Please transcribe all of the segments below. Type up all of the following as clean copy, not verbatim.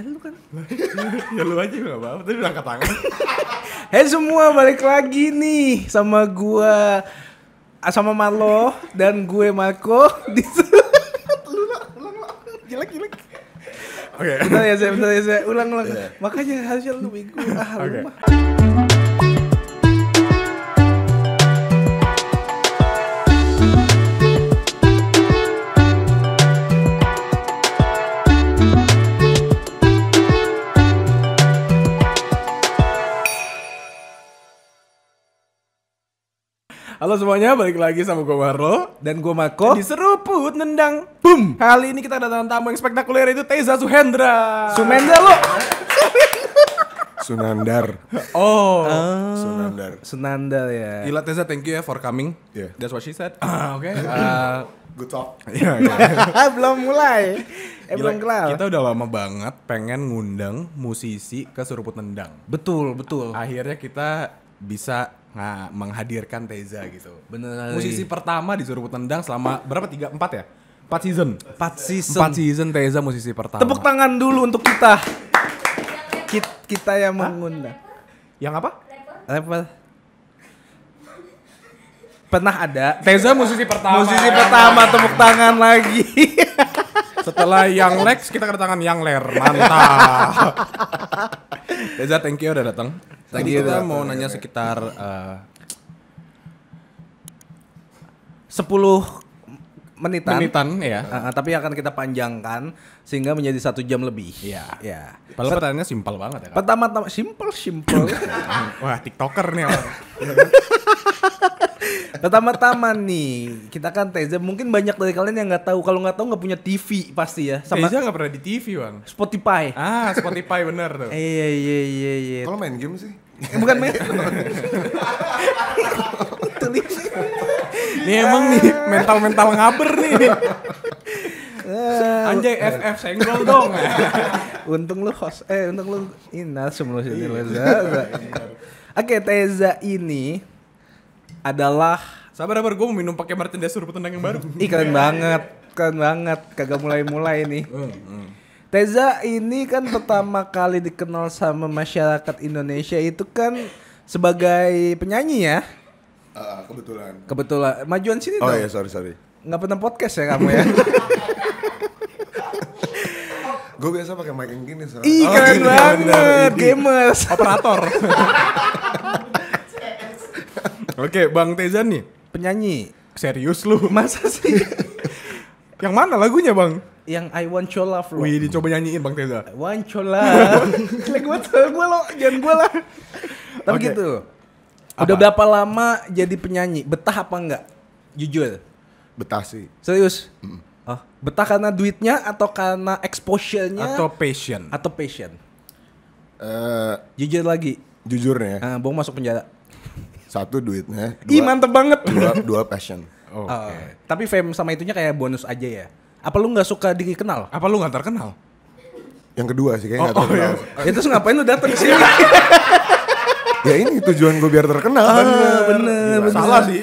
Lu kan. Ya lu aja gak apa-apa, tapi angkat tangan. Hey semua, balik lagi nih sama gua sama Marlo dan gue Marco di jelek. Oke. Bentar ya saya ulang. Makanya harusnya lu bego. Lu mah. Halo semuanya, balik lagi sama gue Marlo Dan gue Marco. di Seruput Nendang. Boom. Kali ini kita kedatangan tamu yang spektakuler, itu Teza Suhendra. Sumendra lo. Sunandar. Oh. Sunandar ya. Gila Teza, thank you ya for coming. Yeah. That's what she said. Oke. Good talk. Iya. Belum mulai. Belum kelar. Kita udah lama banget pengen ngundang musisi ke Seruput Nendang. Betul. Akhirnya kita bisa menghadirkan Teza gitu. Bener. Musisi pertama di Seruput Nendang selama berapa? 4 ya? 4 season. 4 season Teza musisi pertama. Tepuk tangan dulu untuk kita. Kita yang mengundang. Yang apa? Rapper. Pernah ada. Teza musisi pertama. Musisi pertama, tepuk tangan lagi. Setelah Yang Lex, kita kedatangan Yang Ler. Mantap. Teza, thank you udah datang. Tadi kita mau nanya sekitar 10 menitan ya. Tapi akan kita panjangkan sehingga menjadi 1 jam lebih. Iya. Ya. Padahal pertanyaannya simpel banget ya. Kak? Pertama-tama simple. Wah, TikToker nih orang. Pertama-tama nih, kita kan Teza, mungkin banyak dari kalian yang nggak tahu. Kalau nggak tahu nggak punya TV pasti ya. Sama Teza nggak pernah di TV, Bang. Spotify. Spotify bener tuh. Iya. Kalau main game sih? Bukan main. Nih emang nih mental ngaber nih. Anjay, FF senggol dong. Untung lu host, untung lu inasum lu sini. Oke, Teza ini adalah Sabar, gue mau minum pakai merchandise Seruput Nendang yang baru. keren banget, kagak mulai nih. Teza ini kan pertama kali dikenal sama masyarakat Indonesia itu kan sebagai penyanyi ya. Kebetulan. Majuan sini dong. Oh iya, sorry. Nggak pernah podcast ya kamu ya? Gue biasa pakai mic yang gini soalnya. Ih, keren gini, banget, bener. gamers. Operator. Oke, Bang Teza nih. Penyanyi. Serius lu? Masa sih? Yang mana lagunya, Bang? Yang I Want Your Love lo. Wih, dicoba nyanyiin Bang Teza. I Want Your Love. gue lo, jangan gue lah. Tapi Oke. gitu. Udah berapa lama jadi penyanyi? Betah apa enggak? Jujur. Betah sih. Serius? Oh, betah karena duitnya atau karena exposure-nya Atau passion? atau passion? Eh, Jujur lagi. jujur nih ya. Bong masuk penjara. 1 duitnya. Ih, mantep banget. Dua passion. Oke. Tapi fame sama itunya kayak bonus aja ya. Apa lu nggak suka dikenal? Apa lu nggak terkenal? Yang kedua sih kayaknya nggak terkenal. Ya terus ngapain lu datang sini? Ya ini tujuan gue biar terkenal. Bener. Salah sih.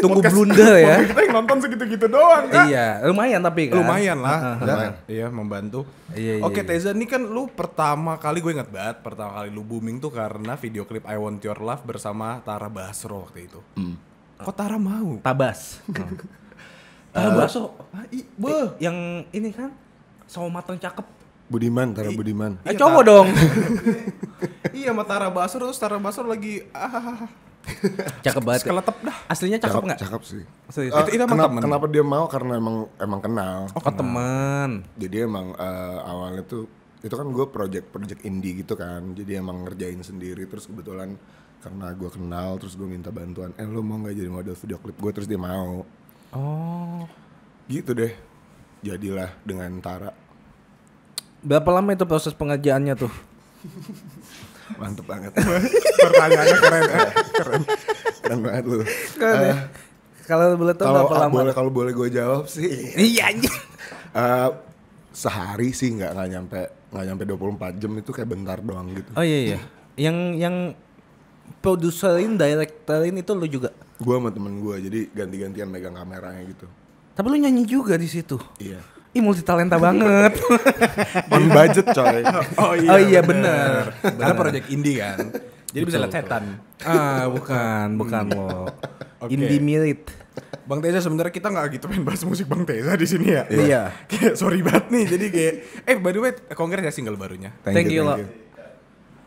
Tunggu blunder ya. Kita yang nonton segitu-gitu doang kan? Iya, lumayan tapi kan. Lumayan lah. Lumayan. Iya, membantu. Iya. Oke, Teza, ini kan lu pertama kali, gue inget banget, pertama kali lu booming tuh karena video klip I Want Your Love bersama Tara Basro waktu itu. Kok Tara mau? Tabas. Baso. Yang ini kan sawo matang cakep. Tara Budiman. Iya, Cowok dong. Iya, sama Tara Basro, terus Tara Basro lagi Cakep banget. keletep dah. Aslinya cakep enggak? Cakep sih. Serius? Itu emang temen? Kenapa dia mau? Karena emang kenal. Oh, teman. Jadi emang awalnya tuh itu kan gue project indie gitu kan. Jadi emang ngerjain sendiri, terus kebetulan karena gue kenal, terus gue minta bantuan. Lo mau nggak jadi model video klip gue? Terus dia mau. Oh. Gitu deh. Jadilah dengan Tara. Berapa lama itu proses pengerjaannya tuh? Mantep banget. Pertanyaannya keren. Keren banget lu. Kalau boleh tahu berapa lama? Kalau boleh gue jawab sih. Iya anjing. Sehari sih nggak nyampe 24 jam, itu kayak bentar doang gitu. Oh iya. Yang produserin, directorin itu lu juga? Gue sama temen gue, jadi ganti-gantian megang kameranya gitu. Tapi lu nyanyi juga di situ. Iya. Ih multi talenta banget. On budget coy. Oh iya bener. Karena project indie kan. Jadi bisa lihat setan. Bukan lo. Oke. Indie Merit. Bang Teza sebenarnya kita nggak gitu pengen bahas musik Bang Teza di sini ya. Iya. Kayak sorry banget nih. Jadi kayak by the way kongres ya single barunya. Thank you lo.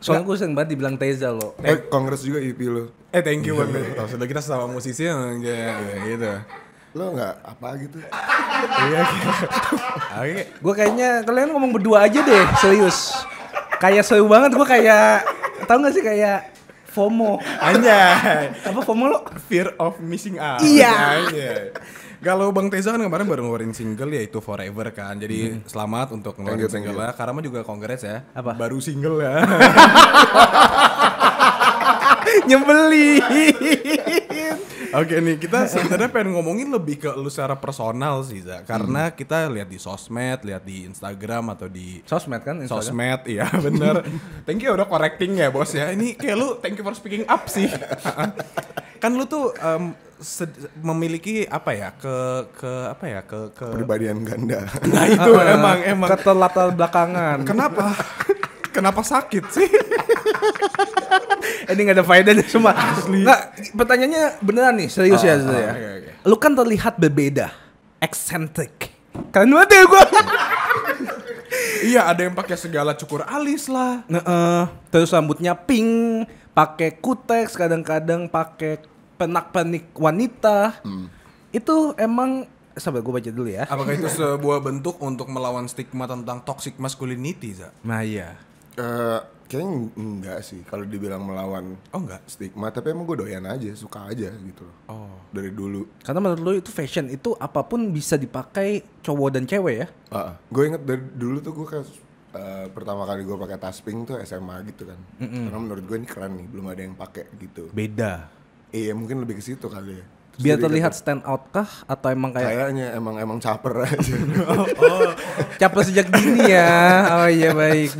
Soalnya gue sering banget dibilang Teza lo. Kongres juga EP lo. Thank you Bang Teza. Sudah kita sama musisi yang kayak gitu. Lo nggak apa gitu? Iya. Oke. Gue kayaknya kalian ngomong berdua aja deh, serius. Kayak seru banget gue kayak tahu nggak sih kayak FOMO. Anjay. Apa FOMO lo? Fear of missing out. Iya. Anjay. Kalau Bang Teza kan kemarin baru ngeluarin single yaitu Forever kan. Jadi selamat untuk ngeluarin Thank you. single lah. Karama juga kongres ya. Apa? Baru single ya. Nyebelin. Oke nih, kita sebenarnya pengen ngomongin lebih ke lu secara personal sih, Za. Karena kita lihat di sosmed, lihat di Instagram atau di Sosmed kan Instagram? sosmed, iya bener. Thank you udah correcting ya bos ya. Ini kayak lu thank you for speaking up sih. Kan lu tuh memiliki apa ya ke Kepribadian ganda. nah itu emang Keterlatar belakangan. kenapa kenapa sakit sih? Ini gak ada faedahnya cuma nggak, pertanyaannya beneran nih, serius ya Zul ya. Oke. Lu kan terlihat berbeda, eksentrik. Keren banget ya gue. Iya, ada yang pakai segala cukur alis lah. Terus rambutnya pink, pakai kutex, kadang-kadang pakai penak-penik wanita. Itu emang sabar gue baca dulu ya. Apakah itu sebuah bentuk untuk melawan stigma tentang toxic masculinity, Za? Nah iya. Kayaknya enggak sih kalau dibilang melawan Oh enggak. stigma, tapi emang gue doyan aja, suka aja gitu loh. Oh. Dari dulu. Karena menurut lu itu fashion itu apapun bisa dipakai cowok dan cewek ya? Gue inget dari dulu tuh gue kayak pertama kali gue pakai tas pink tuh SMA gitu kan. Karena menurut gue ini keren nih, belum ada yang pakai gitu. Beda. Iya mungkin lebih ke situ kali ya. Terus Biar jadi terlihat stand out kah atau emang kayak kayaknya emang caper aja. capek sejak dini ya? Oh iya baik.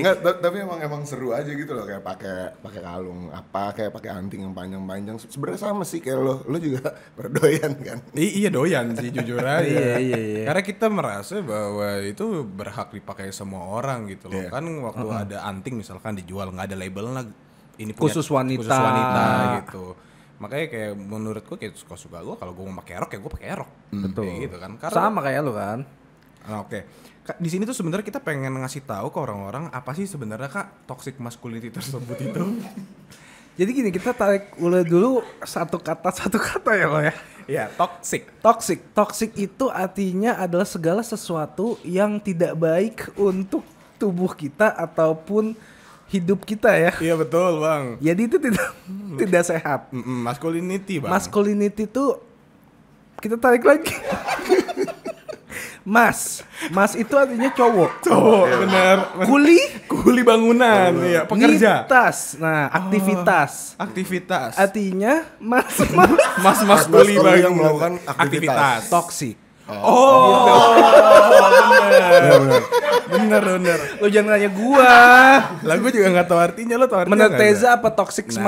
Nggak, tapi emang seru aja gitu loh, kayak pakai kalung apa, kayak pakai anting yang panjang-panjang. Sebenarnya sama sih kayak lo juga berdoyan kan. Iya doyan sih jujur aja. Iya. Karena kita merasa bahwa itu berhak dipakai semua orang gitu loh. Iya. Kan waktu ada anting misalkan dijual nggak ada labelnya ini Khusus wanita. khusus wanita gitu. Makanya kayak menurutku kayak suka-suka gue kalau gue mau pakai rok ya gue pakai rok. Betul. Kayak gitu kan. Karena Sama kayak lu kan? Oke. Di sini tuh sebenarnya kita pengen ngasih tahu ke orang-orang apa sih sebenarnya Kak toxic masculinity tersebut itu. Jadi gini, kita tarik ulur dulu satu kata ya lo ya. Ya, toxic. Toxic itu artinya adalah segala sesuatu yang tidak baik untuk tubuh kita ataupun hidup kita ya. Iya betul, Bang. Jadi itu tidak sehat. Masculinity, Bang. Masculinity itu kita tarik lagi. Mas itu artinya cowok. Bener. Kuli bangunan, iya, pekerja. Nitas. Nah, Aktivitas. artinya mas Mas kuli kuli yang bangunan. melakukan aktivitas. toxic. Bener. Lo jangan nanya gua. Lah gue juga nggak tahu artinya, lo tahu artinya Menurut nggak, Teza Za? apa toxic Gue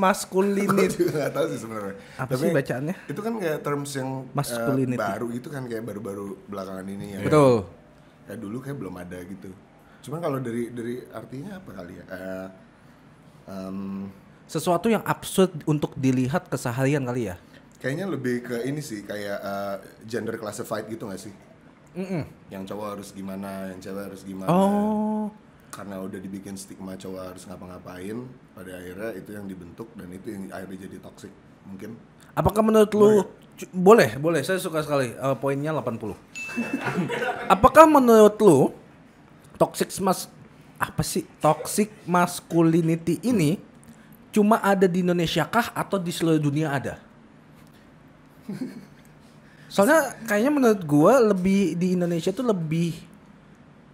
masculinity? juga gak tahu sih sebenarnya. Apa sih bacaannya? Itu kan kayak terms yang Masculinity. baru gitu kan, kayak baru-baru belakangan ini ya. Betul. Kayak dulu kayak belum ada gitu. Cuman kalau dari artinya apa kali ya? Sesuatu yang absurd untuk dilihat keseharian kali ya. Kayaknya lebih ke ini sih, kayak gender classified gitu gak sih? Yang cowok harus gimana, yang cewek harus gimana. Oh. Karena udah dibikin stigma cowok harus ngapa-ngapain, pada akhirnya itu yang dibentuk dan itu yang akhirnya jadi toxic mungkin. Apakah menurut lu boleh, saya suka sekali poinnya 80. Apakah menurut lu toxic masculinity ini cuma ada di Indonesia kah atau di seluruh dunia ada? Soalnya kayaknya menurut gua lebih di Indonesia tuh lebih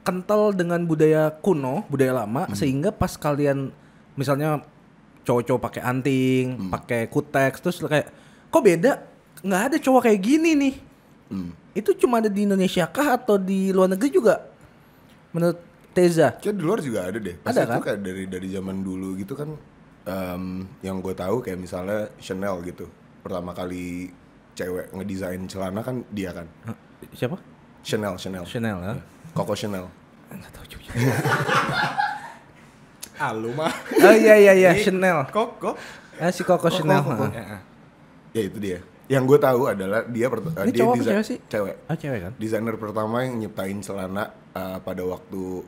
kental dengan budaya kuno, budaya lama, sehingga pas kalian misalnya cowok-cowok pakai anting, pakai kutex, terus kayak kok beda? Nggak ada cowok kayak gini nih. Itu cuma ada di Indonesia kah atau di luar negeri juga? Menurut Teza? Kayak di luar juga ada deh. Ada Pasti itu kan? kayak dari zaman dulu gitu kan. Yang gue tahu kayak misalnya Chanel gitu. Pertama kali cewek ngedesain celana kan dia kan. Siapa? Chanel. Chanel ya. Coco Chanel. Enggak tahu juga. Lu mah. Oh iya Chanel. Kok? Si Coco Chanel. Ya itu dia. Yang gue tahu adalah dia Ini dia cowok apa cewek sih? Cewek. Oh cewek kan? Desainer pertama yang nyiptain celana pada waktu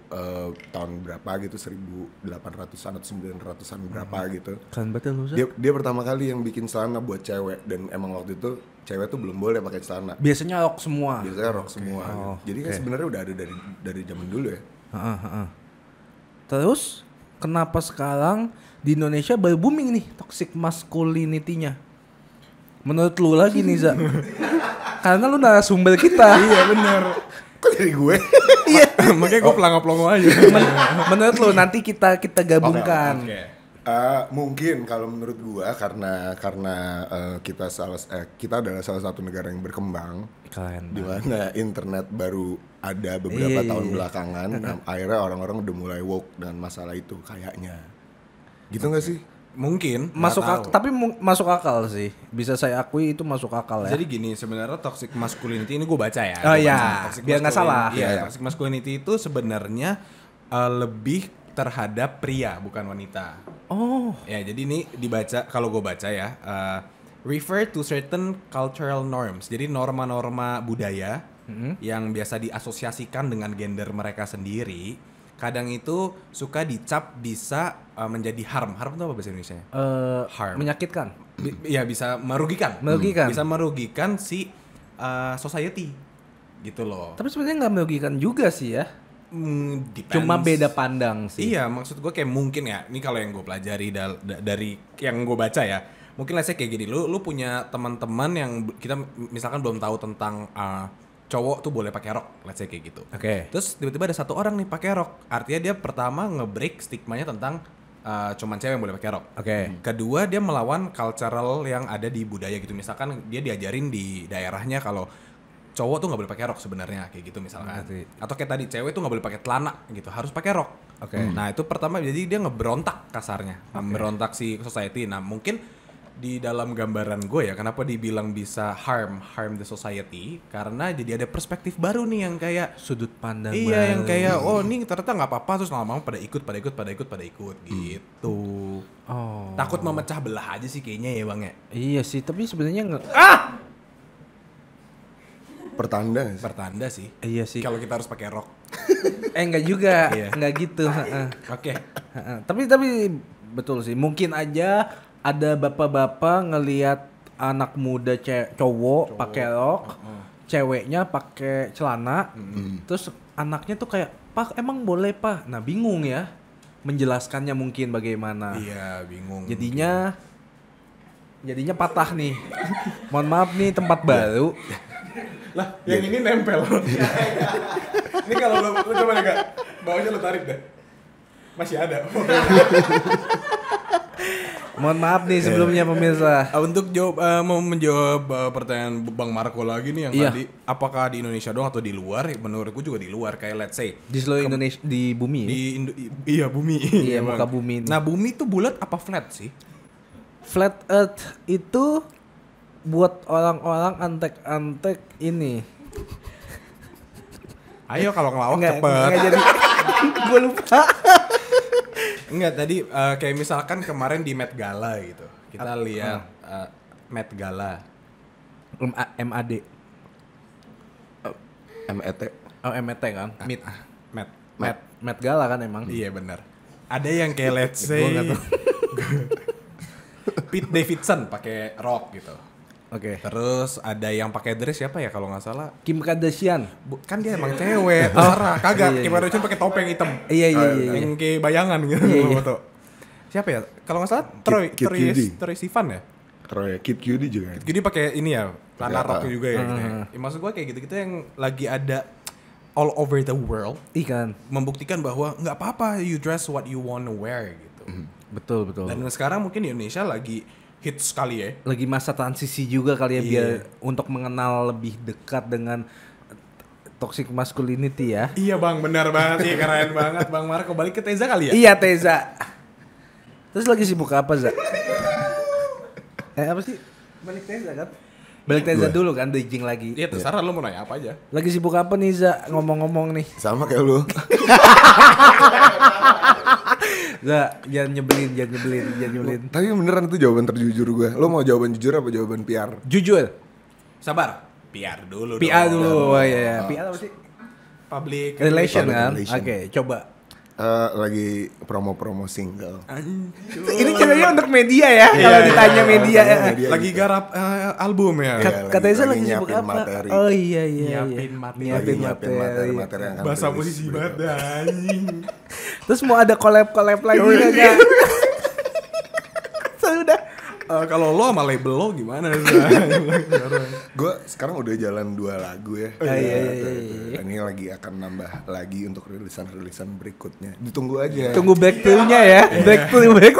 tahun berapa gitu, 1800-an atau 900-an berapa gitu. Kan betul lu. Dia pertama kali yang bikin celana buat cewek, dan emang waktu itu cewek tuh belum boleh pakai celana. Biasanya rok semua. Biasanya rok semua. Oh, Jadi kan sebenarnya udah ada dari zaman dulu ya. Terus kenapa sekarang di Indonesia baru booming nih toxic masculinity-nya? Menurut lu lagi nih Za. Karena lu narasumber kita. Iya bener. Kok dari gue? Makanya gue pelongo-pelongo aja. Menurut lu nanti kita gabungkan. Oke. Mungkin kalau menurut gua karena kita adalah salah satu negara yang berkembang, Keren. di mana internet baru ada beberapa tahun Iya. belakangan. Akhirnya orang-orang udah mulai woke dengan masalah itu kayaknya. Gitu nggak sih? Mungkin. Masuk nggak tahu. tapi masuk akal sih. Bisa saya akui itu masuk akal ya. Jadi gini, sebenarnya toxic masculinity ini gue baca ya. Oh Gua iya, baca. Toxic biar nggak salah. masculinity- Iya, Iya. toxic masculinity itu sebenarnya lebih terhadap pria bukan wanita. Oh, Ya, jadi ini dibaca, kalau gue baca ya, refer to certain cultural norms. Jadi norma-norma budaya yang biasa diasosiasikan dengan gender mereka sendiri. Kadang itu suka dicap bisa menjadi harm. Harm itu apa bahasa Indonesianya? Harm. menyakitkan. Ya bisa merugikan. Merugikan. Bisa merugikan si society. Gitu loh. Tapi sebenarnya nggak merugikan juga sih ya. Depends. Cuma beda pandang sih. Iya, maksud gue kayak mungkin ya. Ini kalau yang gue pelajari dari yang gue baca ya. Mungkin let's say kayak gini. Lu punya teman-teman yang kita misalkan belum tahu tentang cowok tuh boleh pakai rok, let's say kayak gitu. Oke. Terus tiba-tiba ada satu orang nih pakai rok. Artinya dia pertama nge-break stigmanya tentang cuman cewek yang boleh pakai rok. Oke. Kedua, dia melawan cultural yang ada di budaya gitu. Misalkan dia diajarin di daerahnya kalau cowok tuh nggak boleh pakai rok sebenarnya kayak gitu misalkan. Ngerti. Atau kayak tadi cewek tuh nggak boleh pakai celana gitu, harus pakai rok. Oke. Nah itu pertama, jadi dia ngeberontak kasarnya, memberontak si society. Nah mungkin di dalam gambaran gue ya, kenapa dibilang bisa harm the society, karena jadi ada perspektif baru nih yang kayak Sudut pandang iya baru. yang kayak oh ini ternyata nggak apa-apa, terus lama-lama pada ikut gitu. Oh. Takut memecah belah aja sih kayaknya ya bang ya. Iya sih, tapi sebenarnya nggak. Pertanda nggak sih? Pertanda sih. Iya sih. Kalau kita harus pakai rok. Enggak juga, Iya. enggak gitu. Oke. Tapi betul sih. Mungkin aja ada bapak-bapak ngelihat anak muda cowok pakai rok, ceweknya pakai celana, terus anaknya tuh kayak, "Pak, emang boleh, Pak?" Nah, bingung ya menjelaskannya mungkin bagaimana. Iya bingung. Jadinya patah nih. Mohon maaf nih tempat baru. Lah, yang ini nempel. Ini kalau lu coba deh, Kak. Bawahnya lu tarik deh. Masih ada. Mohon maaf nih sebelumnya pemirsa. Untuk mau menjawab pertanyaan Bang Marco lagi nih yang Iya. tadi, apakah di Indonesia doang atau di luar? Menurutku juga di luar. Kayak let's say Di seluruh Indonesia, di bumi. iya bumi. Iya, Bang. muka bumi ini. Nah, bumi itu bulat apa flat sih? Flat Earth itu buat orang-orang antek-antek ini. Ayo kalau ngelawak cepet. Nggak jadi. Gue lupa. Enggak, tadi kayak misalkan kemarin di Met Gala gitu. Kita lihat Met Gala. MAD. MET. Oh, MET kan? Met Gala kan emang. Iya benar. Ada yang kayak let's say Gua nggak tahu. Pete Davidson pakai rok gitu. Oke. Terus ada yang pakai dress siapa ya kalau nggak salah? Kim Kardashian. Kan dia emang cewek, terserah. Kagak, Iya, Kim iya. Kardashian pakai topeng hitam. Iya. Yang kayak bayangan gitu Iya, iya. foto. Siapa ya? Kalau nggak salah Kid Cudi. Troye Sivan ya? Troy Kid Cudi juga. Jadi pakai ini ya, celana Pakai rok apa? juga ya. Gitu ya. Ya, maksud gua kayak gitu-gitu yang lagi ada all over the world Ikan. membuktikan bahwa nggak apa-apa you dress what you want to wear gitu. Betul. Dan sekarang mungkin di Indonesia lagi hits sekali ya. Lagi masa transisi juga kali ya, Iya. biar untuk mengenal lebih dekat dengan toxic masculinity ya. Iya bang, benar banget. Iya keren banget Bang Marco. Balik ke Teza kali ya? Iya Teza. Terus lagi sibuk apa Za? Apa sih? Balik Teza kan? Balik Teza dulu kan, bridging lagi. Iya terserah lu mau nanya apa aja. Lagi sibuk apa nih Za? Ngomong-ngomong nih. Sama kayak lu. Za, jangan nyebelin. Tapi beneran itu jawaban terjujur gue. Lo mau jawaban jujur apa jawaban PR? Jujur. Sabar. PR dulu. PR dulu. Oh iya. PR apa sih? Public Relation kan? relation. Oke, coba. Lagi promo single. Ini caranya untuk media ya, kalau ditanya media ya. Lagi garap album ya. Iya, Katanya saya lagi sibuk nyiapin apa? materi. Oh iya. Nyiapin materi. Lagi nyiapin materi yang akan Bahasa rilis musisi berikut. banget anjing. Terus mau ada collab lagi nggak? Sudah. Kalau lo sama label lo gimana? Gue sekarang udah jalan 2 lagu ya. Iya. Ini lagi akan nambah lagi untuk rilisan berikutnya. Ditunggu aja. Tunggu breakthrough-nya ya. Breakthrough-nya.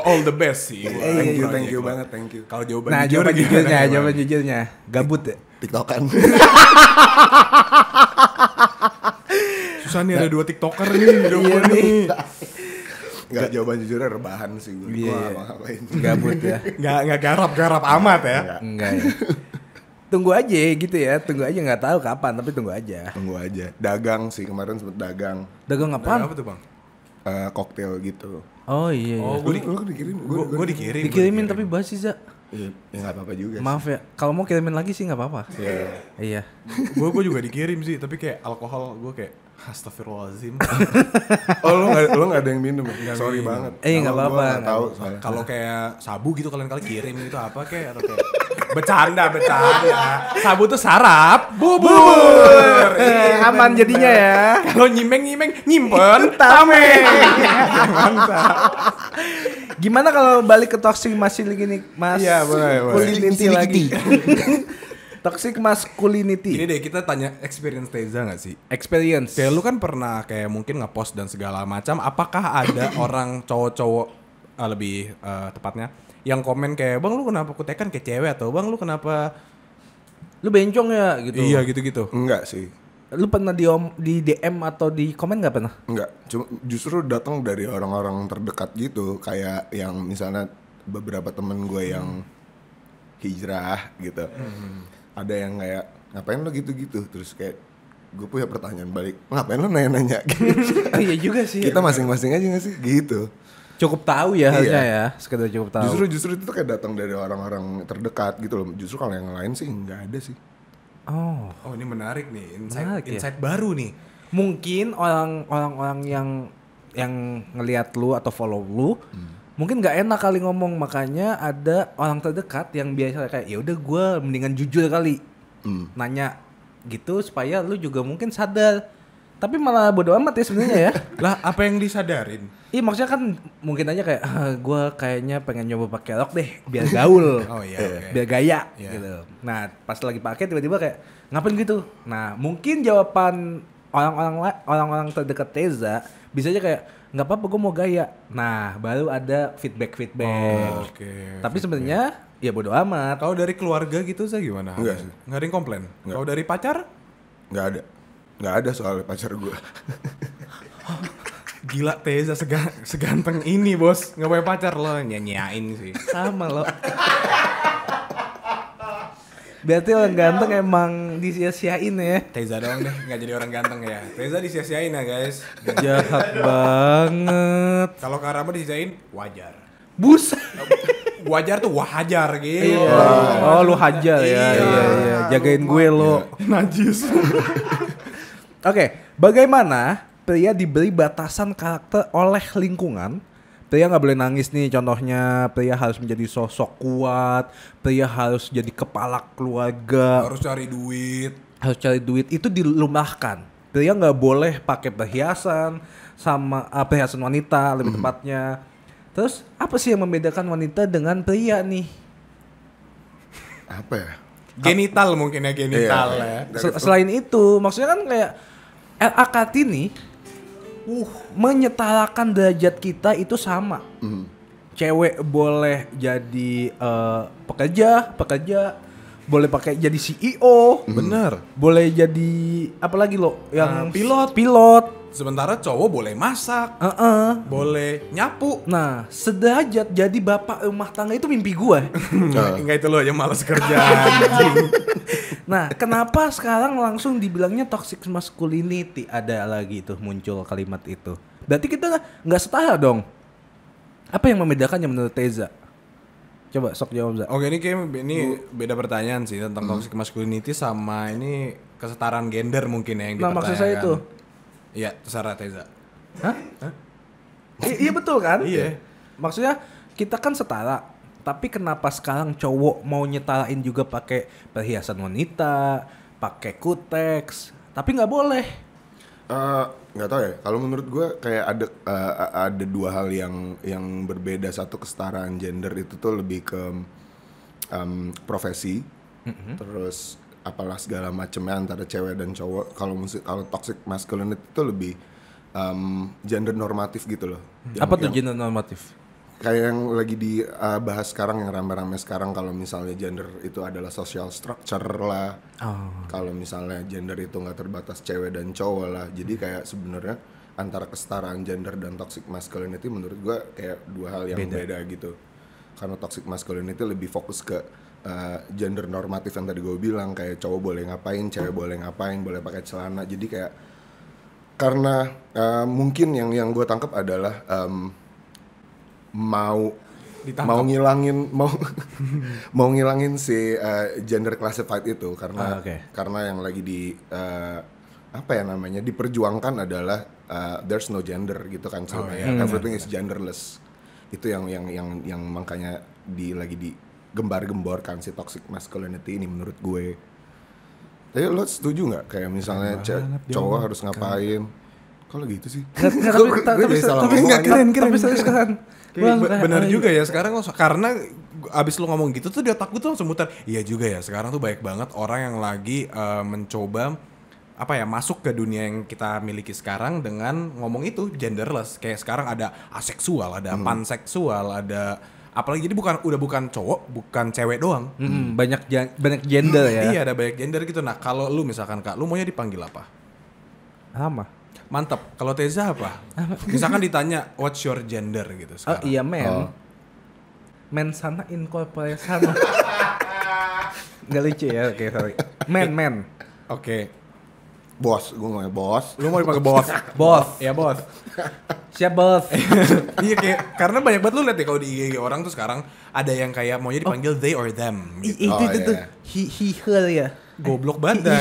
All the best sih. Thank you banget, thank you. Kalau jawaban Nah, jujur jawaban jujurnya. Gabut ya? TikTokan. Susah nih ada 2 TikToker nih hidup Iya gue nih. Enggak, jawaban jujurnya rebahan sih gue. Iya. Gua nggak ngapain. Gabut ya. Nggak garap amat ya. Enggak ya. Tunggu aja gitu ya. Tunggu aja, nggak tahu kapan tapi tunggu aja. Tunggu aja. Dagang sih, kemarin sempet dagang. Dagang apaan? Apa tuh bang? Koktail gitu. Oh iya. Oh, Lu dikirim? gue dikirim. Dikirimin tapi basi Za. Iya, ya nggak apa-apa juga. Maaf ya. Kalau mau kirimin lagi sih nggak apa-apa. Iya. Iya. Gue juga dikirim sih, tapi kayak alkohol gue kayak astagfirullahaladzim. Oh lu nggak ada yang minum ya? Sorry banget. Nggak Kalau apa-apa. gua nggak tahu soalnya. Kalau kayak sabu gitu kalian kali kirim itu apa kayak atau kayak bercanda. Sabu tuh sarap, bubur. Aman jadinya ya. Kalau nyimeng nyimpen tameng. Mantap. Gimana kalau balik ke toxic masculinity nih, Mas? Iya, boleh. Masculinity lagi. Toxic masculinity. Ini deh kita tanya experience Teza gak sih? Experience. Kayak lu kan pernah kayak mungkin nge-post dan segala macam. Apakah ada orang cowok-cowok lebih tepatnya yang komen kayak bang lu kenapa kutekan kayak cewek atau bang lu kenapa Lu bencong ya gitu. iya gitu-gitu. Enggak sih. Lu pernah di DM atau di komen nggak pernah? Enggak, cuma justru datang dari orang-orang terdekat gitu, kayak yang misalnya beberapa temen gue yang hijrah gitu. Ada yang kayak ngapain lo gitu-gitu, terus kayak gue punya pertanyaan balik, ngapain lo nanya-nanya? Iya juga sih. Kita masing-masing aja gak sih gitu. Cukup tahu ya harusnya ya, sekedar cukup tahu. Justru itu kayak datang dari orang-orang terdekat gitu loh. Justru kalau yang lain sih nggak ada sih. Oh ini menarik nih, Menarik ya? insight baru nih. Mungkin orang-orang yang ngelihat lu atau follow lu, mungkin nggak enak kali ngomong, makanya ada orang terdekat yang biasa kayak ya udah gue mendingan jujur kali nanya gitu supaya lu juga mungkin sadar. Tapi malah bodo amat ya sebenarnya ya. Lah apa yang disadarin? Iya maksudnya kan mungkin aja kayak gue kayaknya pengen nyoba pakai rok deh biar gaul. Oh iya. Oke. Biar gaya Iya. gitu. Nah pas lagi pakai tiba-tiba kayak ngapain gitu. Nah mungkin jawaban orang-orang terdekat Teza bisa aja kayak nggak apa-apa gue mau gaya. Nah baru ada feedback. Oh, oke. Tapi sebenarnya ya bodo amat. Kalau dari keluarga gitu saya gimana? Enggak sih. Nggak ada yang komplain. Kalau dari pacar? Nggak ada soalnya pacar gue. Gila Teza seganteng ini bos, nggak punya pacar lo nyanyain sih. Sama lo. Berarti orang ganteng emang disia-siain ya. Teza doang deh, nggak jadi orang ganteng ya. Teza disia-siain ya guys. Jahat banget. Kalau Karama disisain wajar. Buset. Wajar tuh wahajar gitu. Iya. Oh lu hajar ya. Iya. Jagain gue lo. Najis. Oke, bagaimana pria diberi batasan karakter oleh lingkungan? Pria nggak boleh nangis nih contohnya, pria harus menjadi sosok kuat, pria harus jadi kepala keluarga, Harus cari duit. itu dilumahkan. Pria nggak boleh pakai perhiasan sama perhiasan wanita lebih tepatnya. Terus apa sih yang membedakan wanita dengan pria nih? Apa ya? Genital mungkin ya genital Iya. ya. Selain itu, maksudnya kan kayak LA Kartini menyetarakan derajat kita itu sama. Cewek boleh jadi pekerja, boleh pakai jadi CEO, Bener. boleh jadi apa lagi lo yang pilot. Sementara cowok boleh masak, boleh nyapu. Nah, sederajat jadi bapak rumah tangga itu mimpi gue. Enggak, itu lo aja malas kerja. Nah, kenapa sekarang langsung dibilangnya toxic masculinity? Ada lagi tuh muncul kalimat itu. Berarti kita nggak setara dong. Apa yang membedakannya menurut Teza? Coba sok jawab, Za. Oke, ini beda pertanyaan sih tentang toxic masculinity sama ini kesetaraan gender mungkin ya yang Nah, dipertanyakan. maksud saya itu. Iya, terserah Teza. Hah? Iya betul kan? Iya. Maksudnya kita kan setara, tapi kenapa sekarang cowok mau nyetarain juga pakai perhiasan wanita, pakai kuteks, tapi nggak boleh? Nggak tahu ya. Kalau menurut gue kayak ada dua hal yang berbeda. Satu, kesetaraan gender itu tuh lebih ke profesi, terus apalah segala macamnya antara cewek dan cowok. Kalau toxic masculinity itu lebih gender normatif gitu loh. Apa tuh gender normatif? Kayak yang lagi dibahas sekarang, yang rame-rame sekarang, kalau misalnya gender itu adalah social structure lah. Kalau misalnya gender itu nggak terbatas cewek dan cowok lah. Jadi kayak sebenarnya antara kesetaraan gender dan toxic masculinity menurut gue kayak dua hal yang beda gitu. Karena toxic masculinity lebih fokus ke gender normatif yang tadi gue bilang, kayak cowok boleh ngapain, cewek boleh ngapain, boleh pakai celana. Jadi kayak karena mungkin yang gue tangkap adalah mau ngilangin mau ngilangin si gender classified itu karena yang lagi diperjuangkan adalah there's no gender gitu kan, everything is genderless. Itu yang makanya lagi digembar-gemborkan si toxic masculinity ini menurut gue. Tapi lo setuju nggak kayak misalnya cowok harus ngapain? Kalau gitu sih. Tapi sekarang bener juga ya sekarang karena abis lu ngomong gitu tuh di otak gue tuh langsung muter. Iya juga ya, sekarang tuh banyak banget orang yang lagi mencoba masuk ke dunia yang kita miliki sekarang dengan ngomong itu genderless. Kayak sekarang ada aseksual, ada panseksual, ada apalagi, jadi bukan cowok, bukan cewek doang. Banyak gender ya. Iya, ada banyak gender gitu. Nah, kalau lu misalkan Kak, lu maunya dipanggil apa? Apa? Mantap. Kalau Teza apa? Misalkan ditanya what's your gender gitu sekarang. Oh iya, men. Men sana incorporate sana. Nggak lucu ya, oke sorry. Men. Oke. Bos, gue ngomongnya bos. Lu mau dipanggil bos? Bos. Ya bos. Siap bos. Iya, kayak karena banyak banget lu lihat ya kalau di IG orang tuh sekarang ada yang kayak maunya dipanggil they or them gitu. Itu he her ya. Goblok banget.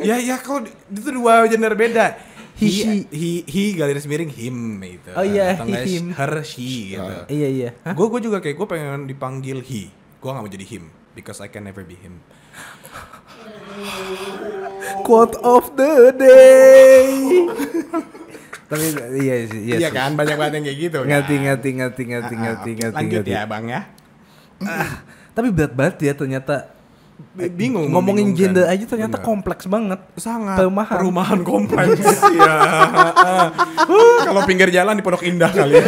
Ya kalau itu dua gender beda. He garis miring him gitu. Oh iya, atau him. Her, she gitu. Iya. Gue juga kayak gue pengen dipanggil he. Gue gak mau jadi him because I can never be him. Quote of the day. Tapi iya sih. Iya kan, banyak banget yang kayak gitu. Ngerti. Lanjut ya bang ya. Tapi berat banget ya ternyata. Bingung ngomongin gender aja ternyata kompleks banget. Sangat. Perumahan kompleks. Ya. Kalau pinggir jalan di Pondok Indah kali ya.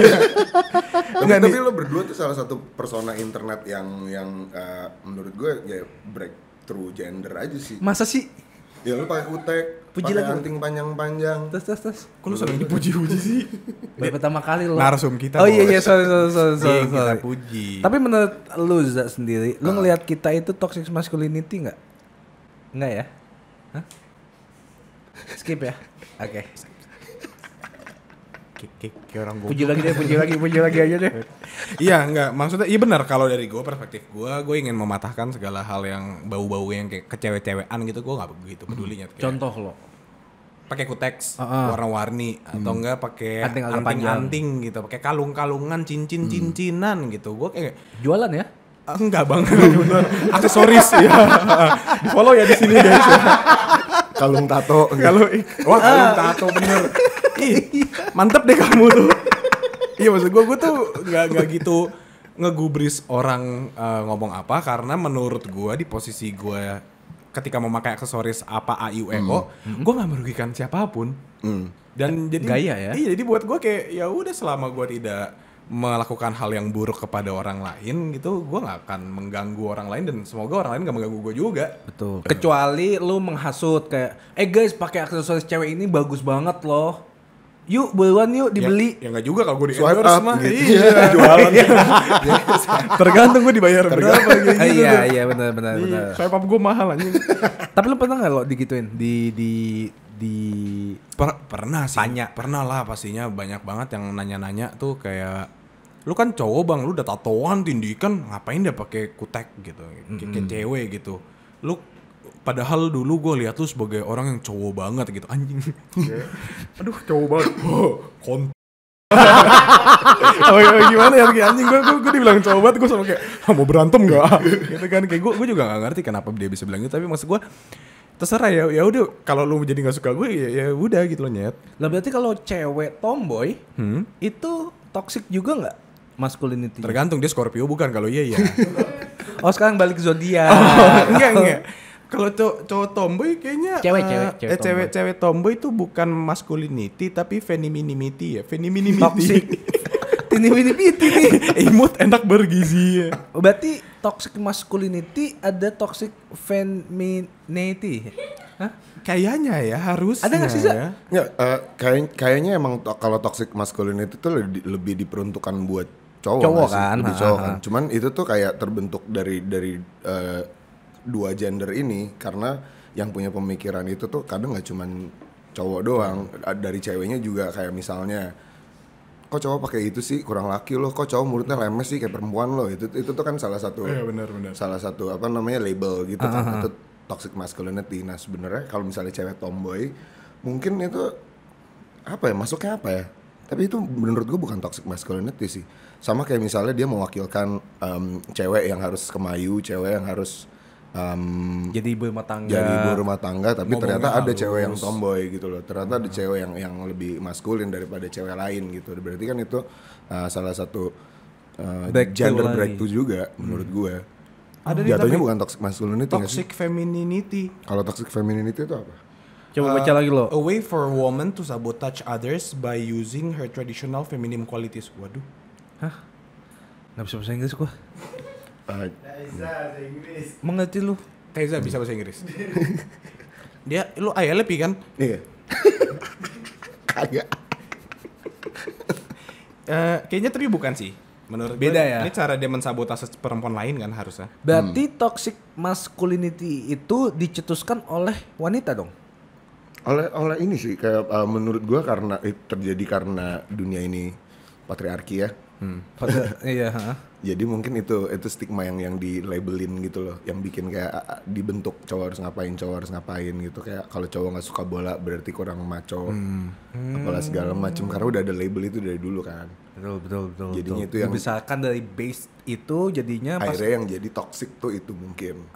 Tapi lo berdua tuh salah satu persona internet yang menurut gue ya breakthrough gender aja sih. Masa sih? Ya lo pakai kutek, pakai anting panjang-panjang. Terus. Kok lu sering dipuji-puji sih? Baru pertama kali lo. Narsum kita. Oh iya, sorry. Kita puji. Tapi menurut lu Za sendiri, lu ngelihat kita itu toxic masculinity nggak? Nggak ya? Hah? Skip ya? Oke. Kayak orang gue. Puji lagi aja deh. Iya, enggak. Maksudnya iya benar, kalau dari gue, perspektif gue ingin mematahkan segala hal yang bau-bau yang kayak kecewe-cewean gitu. Gue enggak begitu pedulinya. Contoh lo. Pakai kuteks warna-warni atau enggak pakai anting-anting gitu, pakai kalung-kalungan, cincin-cincinan gitu. Gue kayak jualan ya? Enggak bang, aksesoris ya. Di follow ya di sini guys. Kalung tato. Kalung tato bener. Ih, mantep deh kamu tuh. Iya, maksud gue tuh nggak gitu ngegubris orang ngomong apa, karena menurut gue di posisi gue ketika memakai aksesoris apa a i u e o, gue nggak merugikan siapapun. Dan jadi gaya ya. Iya, jadi buat gue kayak ya udah, selama gue tidak melakukan hal yang buruk kepada orang lain gitu, gue nggak akan mengganggu orang lain, dan semoga orang lain nggak mengganggu gue juga. Betul. Kecuali lu menghasut kayak, guys pakai aksesoris cewek ini bagus banget loh. Yuk buruan yuk dibeli. Ya enggak juga kalau gue di Swipe endorse up mah. gitu. Iya. Jualan. Tergantung gue dibayar berapa kayak gitu. Iya benar. Swipe up gue mahal anjing. Tapi lu pernah nggak lo digituin Pernah sih. Pernah lah pastinya, banyak banget yang nanya-nanya tuh kayak, lu kan cowok bang, lu udah tatoan, tindikan, ngapain dia pakai kutek gitu, kayak cewek gitu. Lu padahal dulu gue lihat lu sebagai orang yang cowok banget gitu, anjing. Aduh cowok banget. Gimana ya anjing, gue dibilang cowok banget, gue sama kayak mau berantem nggak? Gitu kan, kayak gue juga nggak ngerti kenapa dia bisa bilang gitu, tapi maksud gue terserah ya udah, kalau lu jadi nggak suka gue ya udah gitu loh nyet. Lah berarti kalau cewek tomboy itu toxic juga nggak masculinity? Tergantung dia Scorpio bukan, kalau iya. Oh sekarang balik ke zodiak. Enggak. Kalau cowok tomboy kayaknya cewek tomboy itu bukan masculinity tapi femininity ya. Femininity. Toxic. Tini-wini-piti nih. Imut enak bergizi ya. Berarti toxic masculinity ada toxic femininity. Hah? Kayaknya ya harus. Ada nggak sih Za? Ya, kayaknya emang kalau toxic masculinity itu lebih diperuntukkan buat cowok kan. Lebih cowok kan. Cuman itu tuh kayak terbentuk dari dua gender ini, karena yang punya pemikiran itu tuh kadang nggak cuman cowok doang, dari ceweknya juga, kayak misalnya kok cowok pakai itu sih kurang laki loh, kok cowok mulutnya lemes sih kayak perempuan loh, itu tuh kan salah satu salah satu apa namanya label gitu kan, itu toxic masculinity. Nah sebenarnya kalau misalnya cewek tomboy mungkin itu apa ya, masuknya apa ya, tapi itu menurut gue bukan toxic masculinity sih. Sama kayak misalnya dia mewakilkan cewek yang harus kemayu, cewek yang harus jadi ibu rumah tangga, tapi ngomongnya ternyata ada halus. cewek yang tomboy gitu loh, ternyata ada cewek yang lebih maskulin daripada cewek lain gitu. Berarti kan itu salah satu gender breakthrough juga menurut gue. Ada jatuhnya bukan toxic masculinity, toxic femininity. Kalau toxic femininity itu apa? Coba baca lagi lo. A way for a woman to sabotage others by using her traditional feminine qualities. Waduh. Hah? Nggak bisa bahasa Inggris gua. Bisa Inggris. Mengerti lu? Teza bisa bahasa Inggris. Dia, lu IELTS kan? Iya. Kagak. Kayaknya tapi bukan sih. Menurut Beda gue, ya? Ini cara dia mensabotase perempuan lain kan harusnya. Berarti toxic masculinity itu dicetuskan oleh wanita dong? Oleh ini sih kayak menurut gua karena terjadi karena dunia ini patriarki ya. Iya. Jadi mungkin itu stigma yang di labelin gitu loh, yang bikin kayak dibentuk cowok harus ngapain gitu, kayak kalau cowok nggak suka bola berarti kurang maco, apalah segala macam, karena udah ada label itu dari dulu kan. Betul. Jadinya itu yang misalkan dari base itu jadinya pas akhirnya yang jadi toxic tuh itu mungkin.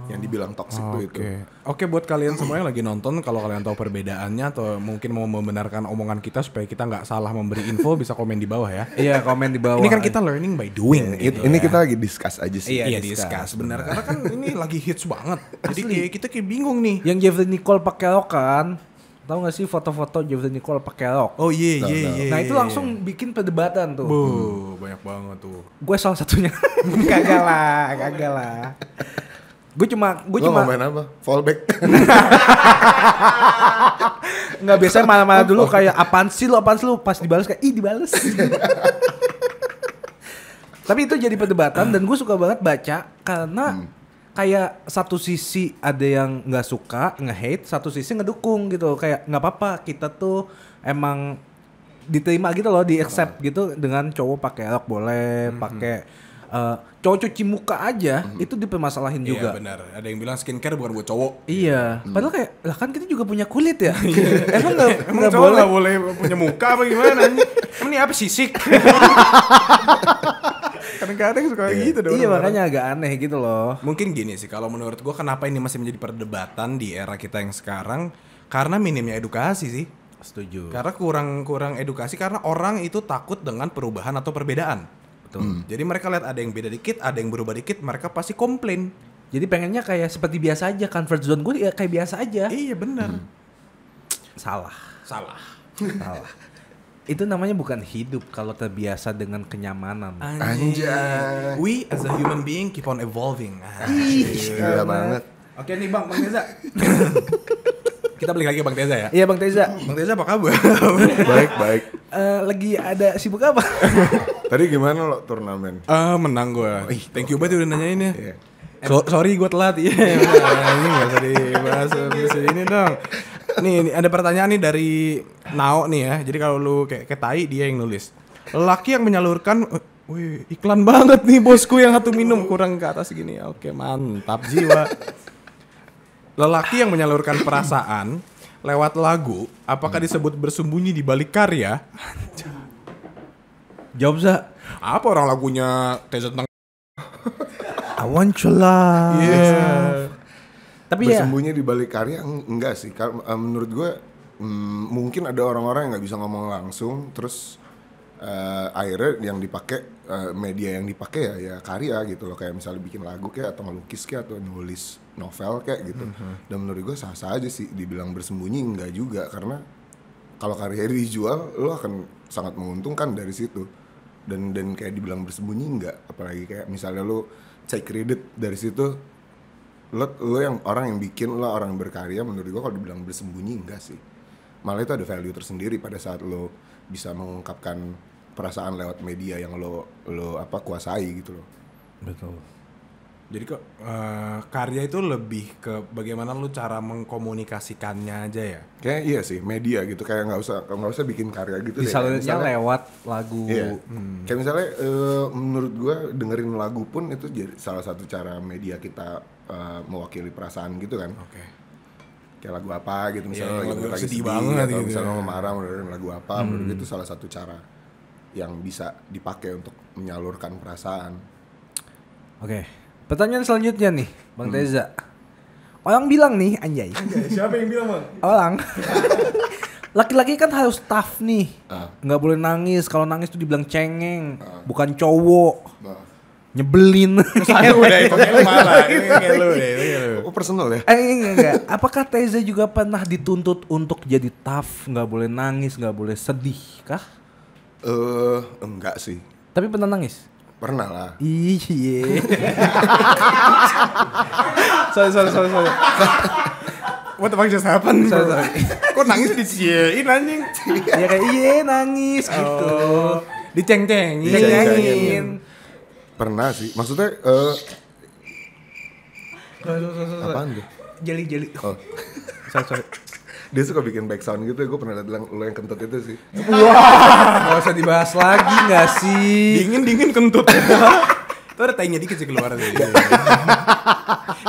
Yang dibilang toxic tuh itu. Oke, buat kalian semua yang lagi nonton, kalau kalian tahu perbedaannya atau mungkin mau membenarkan omongan kita supaya kita nggak salah memberi info, bisa komen di bawah ya. Iya, komen di bawah. Ini kan kita learning by doing. Ini kita lagi discuss aja sih. Iya, discuss benar, karena kan ini lagi hits banget. Jadi kita kayak bingung nih. Yang Jeffrey Nicole pakai rok kan? Tahu gak sih foto-foto Jeffrey Nicole pakai rok? Oh iya. Nah itu langsung bikin perdebatan tuh. Banyak banget tuh. Gue salah satunya. Kagak lah. Gue cuma ngomongin apa? Fallback. nggak, biasanya malah dulu kayak apaan sih lu pas dibalas kayak dibales. Tapi itu jadi perdebatan dan gue suka banget baca karena kayak satu sisi ada yang nggak suka, nge-hate, satu sisi ngedukung gitu, kayak nggak apa-apa kita tuh emang diterima gitu loh, di-accept gitu dengan cowok pakai rok boleh, pakai cowok cuci muka aja itu dipermasalahin juga. Iya benar. Ada yang bilang skincare bukan buat cowok. Iya. Padahal kayak lah kan kita juga punya kulit ya. Emang cowok nggak boleh punya muka apa gimana? Emang ini apa sisik? Kadang-kadang suka gitu dong. Iya makanya agak aneh gitu loh. Mungkin gini sih, kalau menurut gua kenapa ini masih menjadi perdebatan di era kita yang sekarang, karena minimnya edukasi sih. Setuju. Karena kurang edukasi, karena orang itu takut dengan perubahan atau perbedaan. Betul. Jadi mereka lihat ada yang beda dikit, ada yang berubah dikit, mereka pasti komplain. Jadi pengennya kayak seperti biasa aja, comfort zone gue ya kayak biasa aja. Iya benar. Salah. Salah. Itu namanya bukan hidup kalau terbiasa dengan kenyamanan. Anjay. We as a human being keep on evolving. Gila banget. Oke nih Bang Reza. Kita balik lagi ke Bang Teza ya. Iya Bang Teza. Bang Teza apa kabar? Baik. Lagi ada sibuk apa? Tadi gimana lo turnamen? Menang gue. Thank you banget udah nanyain ya. Iya. Sorry gue telat. Iya. Ini nggak usah dibahas ini dong. Nih ada pertanyaan nih dari Nao nih ya. Jadi kalau lu kayak tai dia yang nulis. Lelaki yang menyalurkan, wih iklan banget nih bosku yang satu minum kurang ke atas gini. Oke mantap jiwa. Lelaki yang menyalurkan perasaan lewat lagu, apakah disebut bersembunyi di balik karya? Jawab Za. Apa orang lagunya Teza tentang I want your love. yeah. Tapi ya. Bersembunyi di balik karya enggak sih. Menurut gue mungkin ada orang-orang yang nggak bisa ngomong langsung, terus akhirnya yang dipakai media yang dipakai ya karya gitu loh, kayak misalnya bikin lagu kayak atau ngelukis kayak atau nulis novel kayak gitu. Dan menurut gue sah-sah aja sih dibilang bersembunyi, enggak juga, karena kalau karya dijual lo akan sangat menguntungkan dari situ. Dan kayak dibilang bersembunyi enggak, apalagi kayak misalnya lo take credit dari situ, lo yang orang yang bikin, lo orang yang berkarya. Menurut gue kalau dibilang bersembunyi enggak sih, malah itu ada value tersendiri pada saat lo bisa mengungkapkan perasaan lewat media yang lo kuasai gitu loh. Betul. Jadi kok karya itu lebih ke bagaimana lu cara mengkomunikasikannya aja ya? Kayak iya sih media gitu, kayak nggak usah bikin karya gitu deh. Disalurnya lewat lagu. Iya. Kayak misalnya menurut gue dengerin lagu pun itu jadi salah satu cara media kita mewakili perasaan gitu kan. Oke. Kayak lagu apa gitu misalnya lagu lagi sedih banget atau gitu. misalnya mau marah dengerin lagu apa. Menurut gue itu salah satu cara yang bisa dipakai untuk menyalurkan perasaan. Oke. Pertanyaan selanjutnya nih, Bang Teza. Orang bilang nih, anjay. Siapa yang bilang, Bang? Orang. Laki-laki kan harus tough nih. Nggak boleh nangis. Kalau nangis tuh dibilang cengeng. Bukan cowok. Nyebelin. Saya udah itu kayak lu marah. Ini kayak lu deh. Oh personal ya? Enggak. Apakah Teza juga pernah dituntut untuk jadi tough? Nggak boleh nangis, nggak boleh sedih kah? Enggak sih. Tapi pernah nangis? Pernah lah. Iya. sorry. What the fuck just happened? Sorry. Kok nangis diciein anjing? Ya kayak iya nangis gitu. Diceng-cengin. Pernah sih. Maksudnya apaan tuh? Jeli. Oh. Sorry. Dia suka bikin back sound gitu, gue pernah liat lo yang kentut itu sih. Wah, gak usah dibahas lagi gak sih? Dingin kentut. Tuh ada tainya dikit sih keluar dari dia.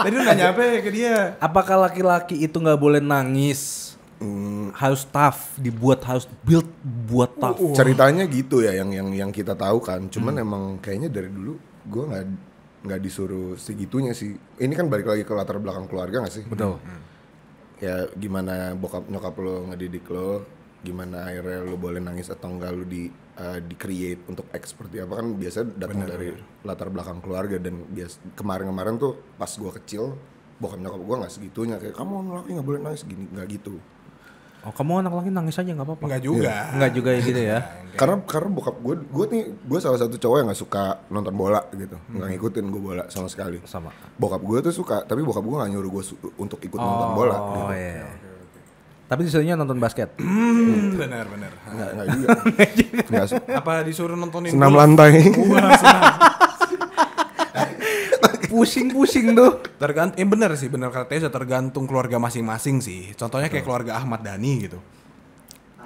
Tadi lu nanya apa ya ke dia? Apakah laki-laki itu gak boleh nangis? Harus tough, harus buat tough. Ceritanya gitu ya yang kita tahu kan. Cuman emang kayaknya dari dulu gue nggak disuruh segitunya sih. Ini kan balik lagi ke latar belakang keluarga nggak sih? Betul. Ya gimana bokap nyokap lo ngedidik lo, gimana akhirnya lo boleh nangis atau enggak lo di create untuk act seperti apa, kan biasa datang dari latar belakang keluarga. Dan kemarin tuh pas gue kecil bokap nyokap gue nggak segitunya, kayak kamu anak laki nggak boleh nangis gini, nggak gitu. Oh, kamu anak laki nangis aja nggak apa-apa? Enggak juga. Nggak juga ya gitu ya? Karena bokap gue salah satu cowok yang nggak suka nonton bola gitu, nggak ngikutin gue bola sama sekali. Sama. Bokap gue tuh suka, tapi bokap gue nggak nyuruh gue untuk ikut nonton bola. Oh iya. Tapi disuruhnya nonton basket. Benar. Nggak juga. Nggak Apa disuruh nontonin senam golf? lantai. Pusing tuh. Bener kata Teza, tergantung keluarga masing-masing sih. Contohnya kayak keluarga Ahmad Dhani gitu.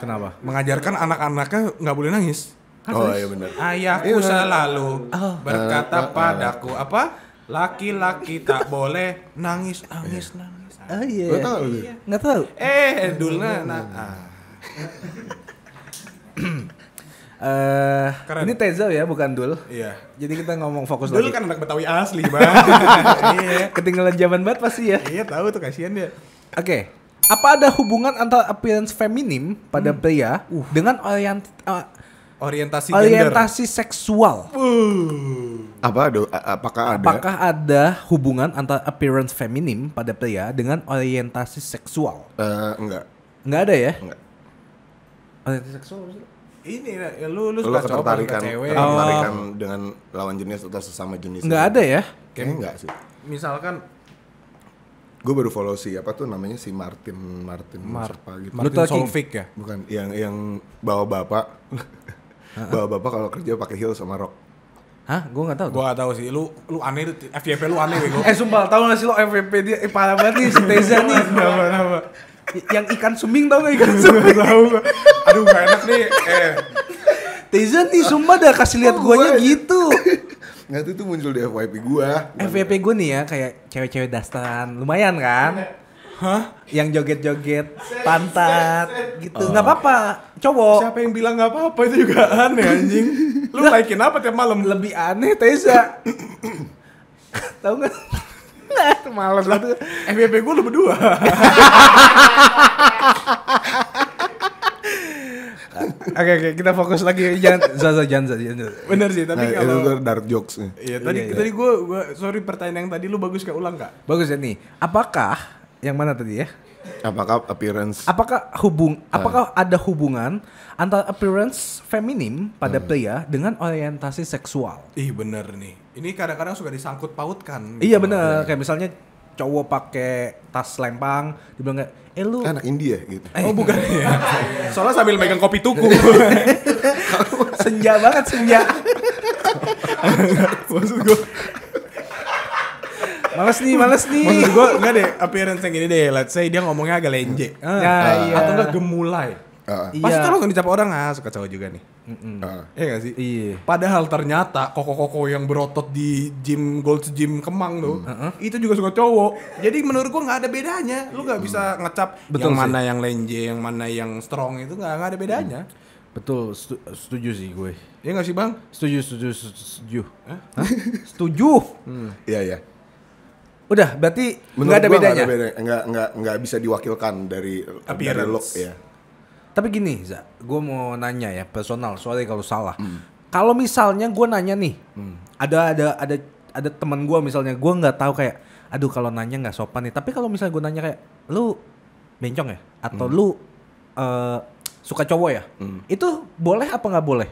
Kenapa? Mengajarkan anak-anaknya nggak boleh nangis. Oh iya benar. Ayahku selalu berkata padaku apa? Laki-laki tak boleh nangis. Oh iya. Lo tau lu? Nggak tahu. Dulna Keren. Ini Teza ya, bukan Dul. Iya. Jadi kita ngomong fokus Dul lagi. kan anak Betawi asli, Bang. Iya. Ketinggalan zaman banget pasti ya. Iya, tahu tuh, kasihan dia. Oke. Apa ada hubungan antara appearance feminim pada pria dengan Orientasi seksual? Apakah ada? Apakah ada hubungan antara appearance feminim pada pria dengan orientasi seksual? Enggak. Nggak ada ya? Enggak. Orientasi seksual apa sih? Ini ya, lu Lo suka cowok apa ketertarikan cewek? dengan lawan jenis atau sesama jenis? Nggak ada ya? Kayaknya enggak sih. Misalkan Gue baru follow si apa tuh namanya si Martin siapa gitu. Martin Solveig ya? Bukan yang bawa bapak. Bawa bapak kalau kerja pakai heels sama rok. Hah? Gue nggak tahu. Gue gak tahu sih. Lu aneh, FYP lu aneh bego. Sumpah, tahu nggak sih lo FVP dia parah banget nih si Teza nih. Kenapa? Yang ikan suming tau nggak ikan suming? Tahu gak? Aduh gak enak nih. Teza nih sumpah dah kasih lihat guanya gitu. Nggak tuh muncul di FYP gua. FVP gue nih ya kayak cewek-cewek dasteran lumayan kan. Hah? Yang joget-joget pantat gitu. Nggak apa-apa, cowok. Siapa yang bilang gak apa-apa itu juga aneh anjing. Lu naikin apa tiap malam? Lebih aneh Teza. Tahu nggak? Males banget. FYP gue lu berdua. Oke, kita fokus lagi. Jangan. Bener sih, tapi Nah, kalau itu dark jokes nih. iya tadi gue sorry pertanyaan yang tadi lu bagus gak ulang kak? Bagus ya nih. Apakah yang mana tadi ya? Apakah appearance? Apakah ada hubungan antara appearance feminim pada pria dengan orientasi seksual? Ih bener nih. Ini kadang-kadang suka disangkut pautkan. Iya bener. Kayak misalnya cowok pakai tas lempang, dibilang kayak, lu Anak India gitu. Oh bukan ya. Soalnya sambil megang kopi tuku. senja banget senja. Maksud gue Males nih. Maksud gue enggak deh, appearance yang gini deh. Let's say dia ngomongnya agak lenje. Iya. Atau enggak gemulai. Iya. Pasti tuh langsung dicap orang, suka cowok juga nih. Iya gak sih? Iya. Padahal ternyata koko-koko yang berotot di gym Gold's Gym Kemang tuh, itu juga suka cowok. Jadi menurut gua nggak ada bedanya. Lu nggak bisa ngecap Betul yang sih. mana yang lenje, yang mana yang strong itu nggak ada bedanya. Betul, setuju sih gue. Iya nggak sih bang? Setuju. Hah? Setuju. Iya. Udah, berarti Menurut nggak ada gua bedanya. Nggak bisa diwakilkan dari Appearance. look ya. Tapi gini, Za, gue mau nanya ya personal, sorry kalau salah. Kalau misalnya gue nanya nih, ada teman gue misalnya, gue nggak tahu kayak, aduh kalau nanya nggak sopan nih. Tapi kalau misalnya gue nanya kayak, lu bencong ya, atau lu suka cowok ya, itu boleh apa nggak boleh?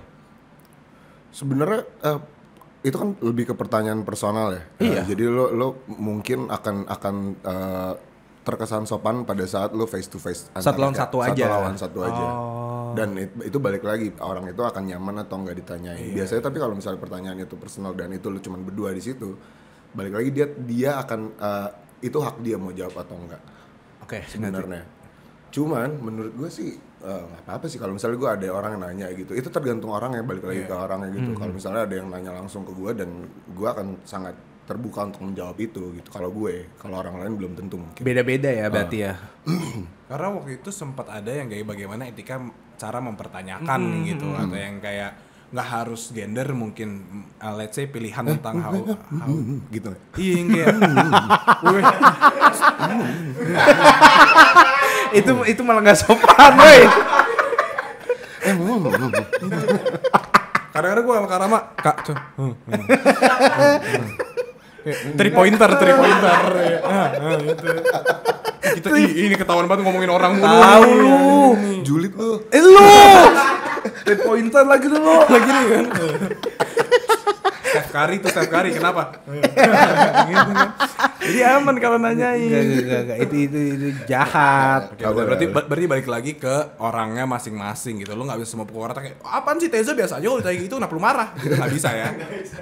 Sebenarnya itu kan lebih ke pertanyaan personal ya. Iya. Jadi lo mungkin akan terkesan sopan pada saat lo face to face. Satu lawan satu aja. Dan itu balik lagi orang itu akan nyaman atau nggak ditanyain. Biasanya tapi kalau misalnya pertanyaan itu personal dan itu lo cuma berdua di situ, balik lagi dia akan itu hak dia mau jawab atau enggak. Oke, Sebenarnya. Cuman menurut gue sih nggak apa-apa sih kalau misalnya gue ada orang yang nanya gitu. Itu tergantung orangnya, balik lagi ke orangnya gitu. Kalau misalnya ada yang nanya langsung ke gue dan gue akan sangat terbuka untuk menjawab itu gitu. Kalau orang lain belum tentu mungkin. Beda-beda ya berarti ya. Karena waktu itu sempat ada yang kayak bagaimana etika cara mempertanyakan gitu, atau yang kayak nggak harus gender mungkin, let's say pilihan tentang how Gitu. iya yang kayak itu malah nggak sopan, woi. kadang-kadang gue sama Kak Rama, Kak tuh 3 pointer gitu. Kita ini ketahuan banget ngomongin orang mulu. Tahu lu. Julid lu. Lu. 3 pointer lagi dulu. Lagi nih kan. Steph Curry kenapa? Gitu kan. Jadi aman kalau nanyain. Enggak, itu jahat. Oke, berarti balik lagi ke orangnya masing-masing gitu. Lu nggak bisa semua pukul rata kayak apaan sih Teza biasa aja kalau ditanya gitu kenapa lu marah? Gitu nggak bisa ya.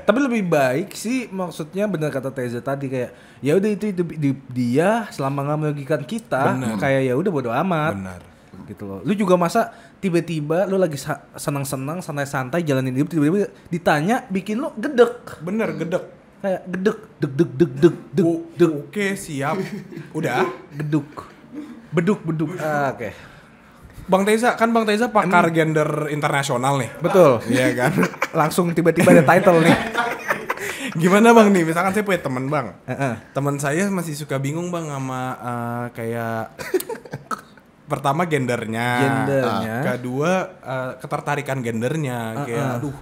Tapi lebih baik sih, maksudnya benar kata Teza tadi kayak ya udah itu dia selama nggak merugikan kita, kayak ya udah bodo amat. Benar. Gitu loh. Lu juga masa tiba-tiba lu lagi senang-senang santai-santai jalanin hidup tiba-tiba ditanya bikin lu gedek. Bener gedek. Kayak gedek deg. Oke, siap. Udah. Beduk. Oke. Bang Teza pakar gender internasional nih. Betul. Iya kan? Langsung tiba-tiba ada title nih. Gimana Bang nih? Misalkan saya punya teman Bang. Teman saya masih suka bingung Bang sama kayak pertama gendernya. Kedua ketertarikan gendernya. Kayak aduh,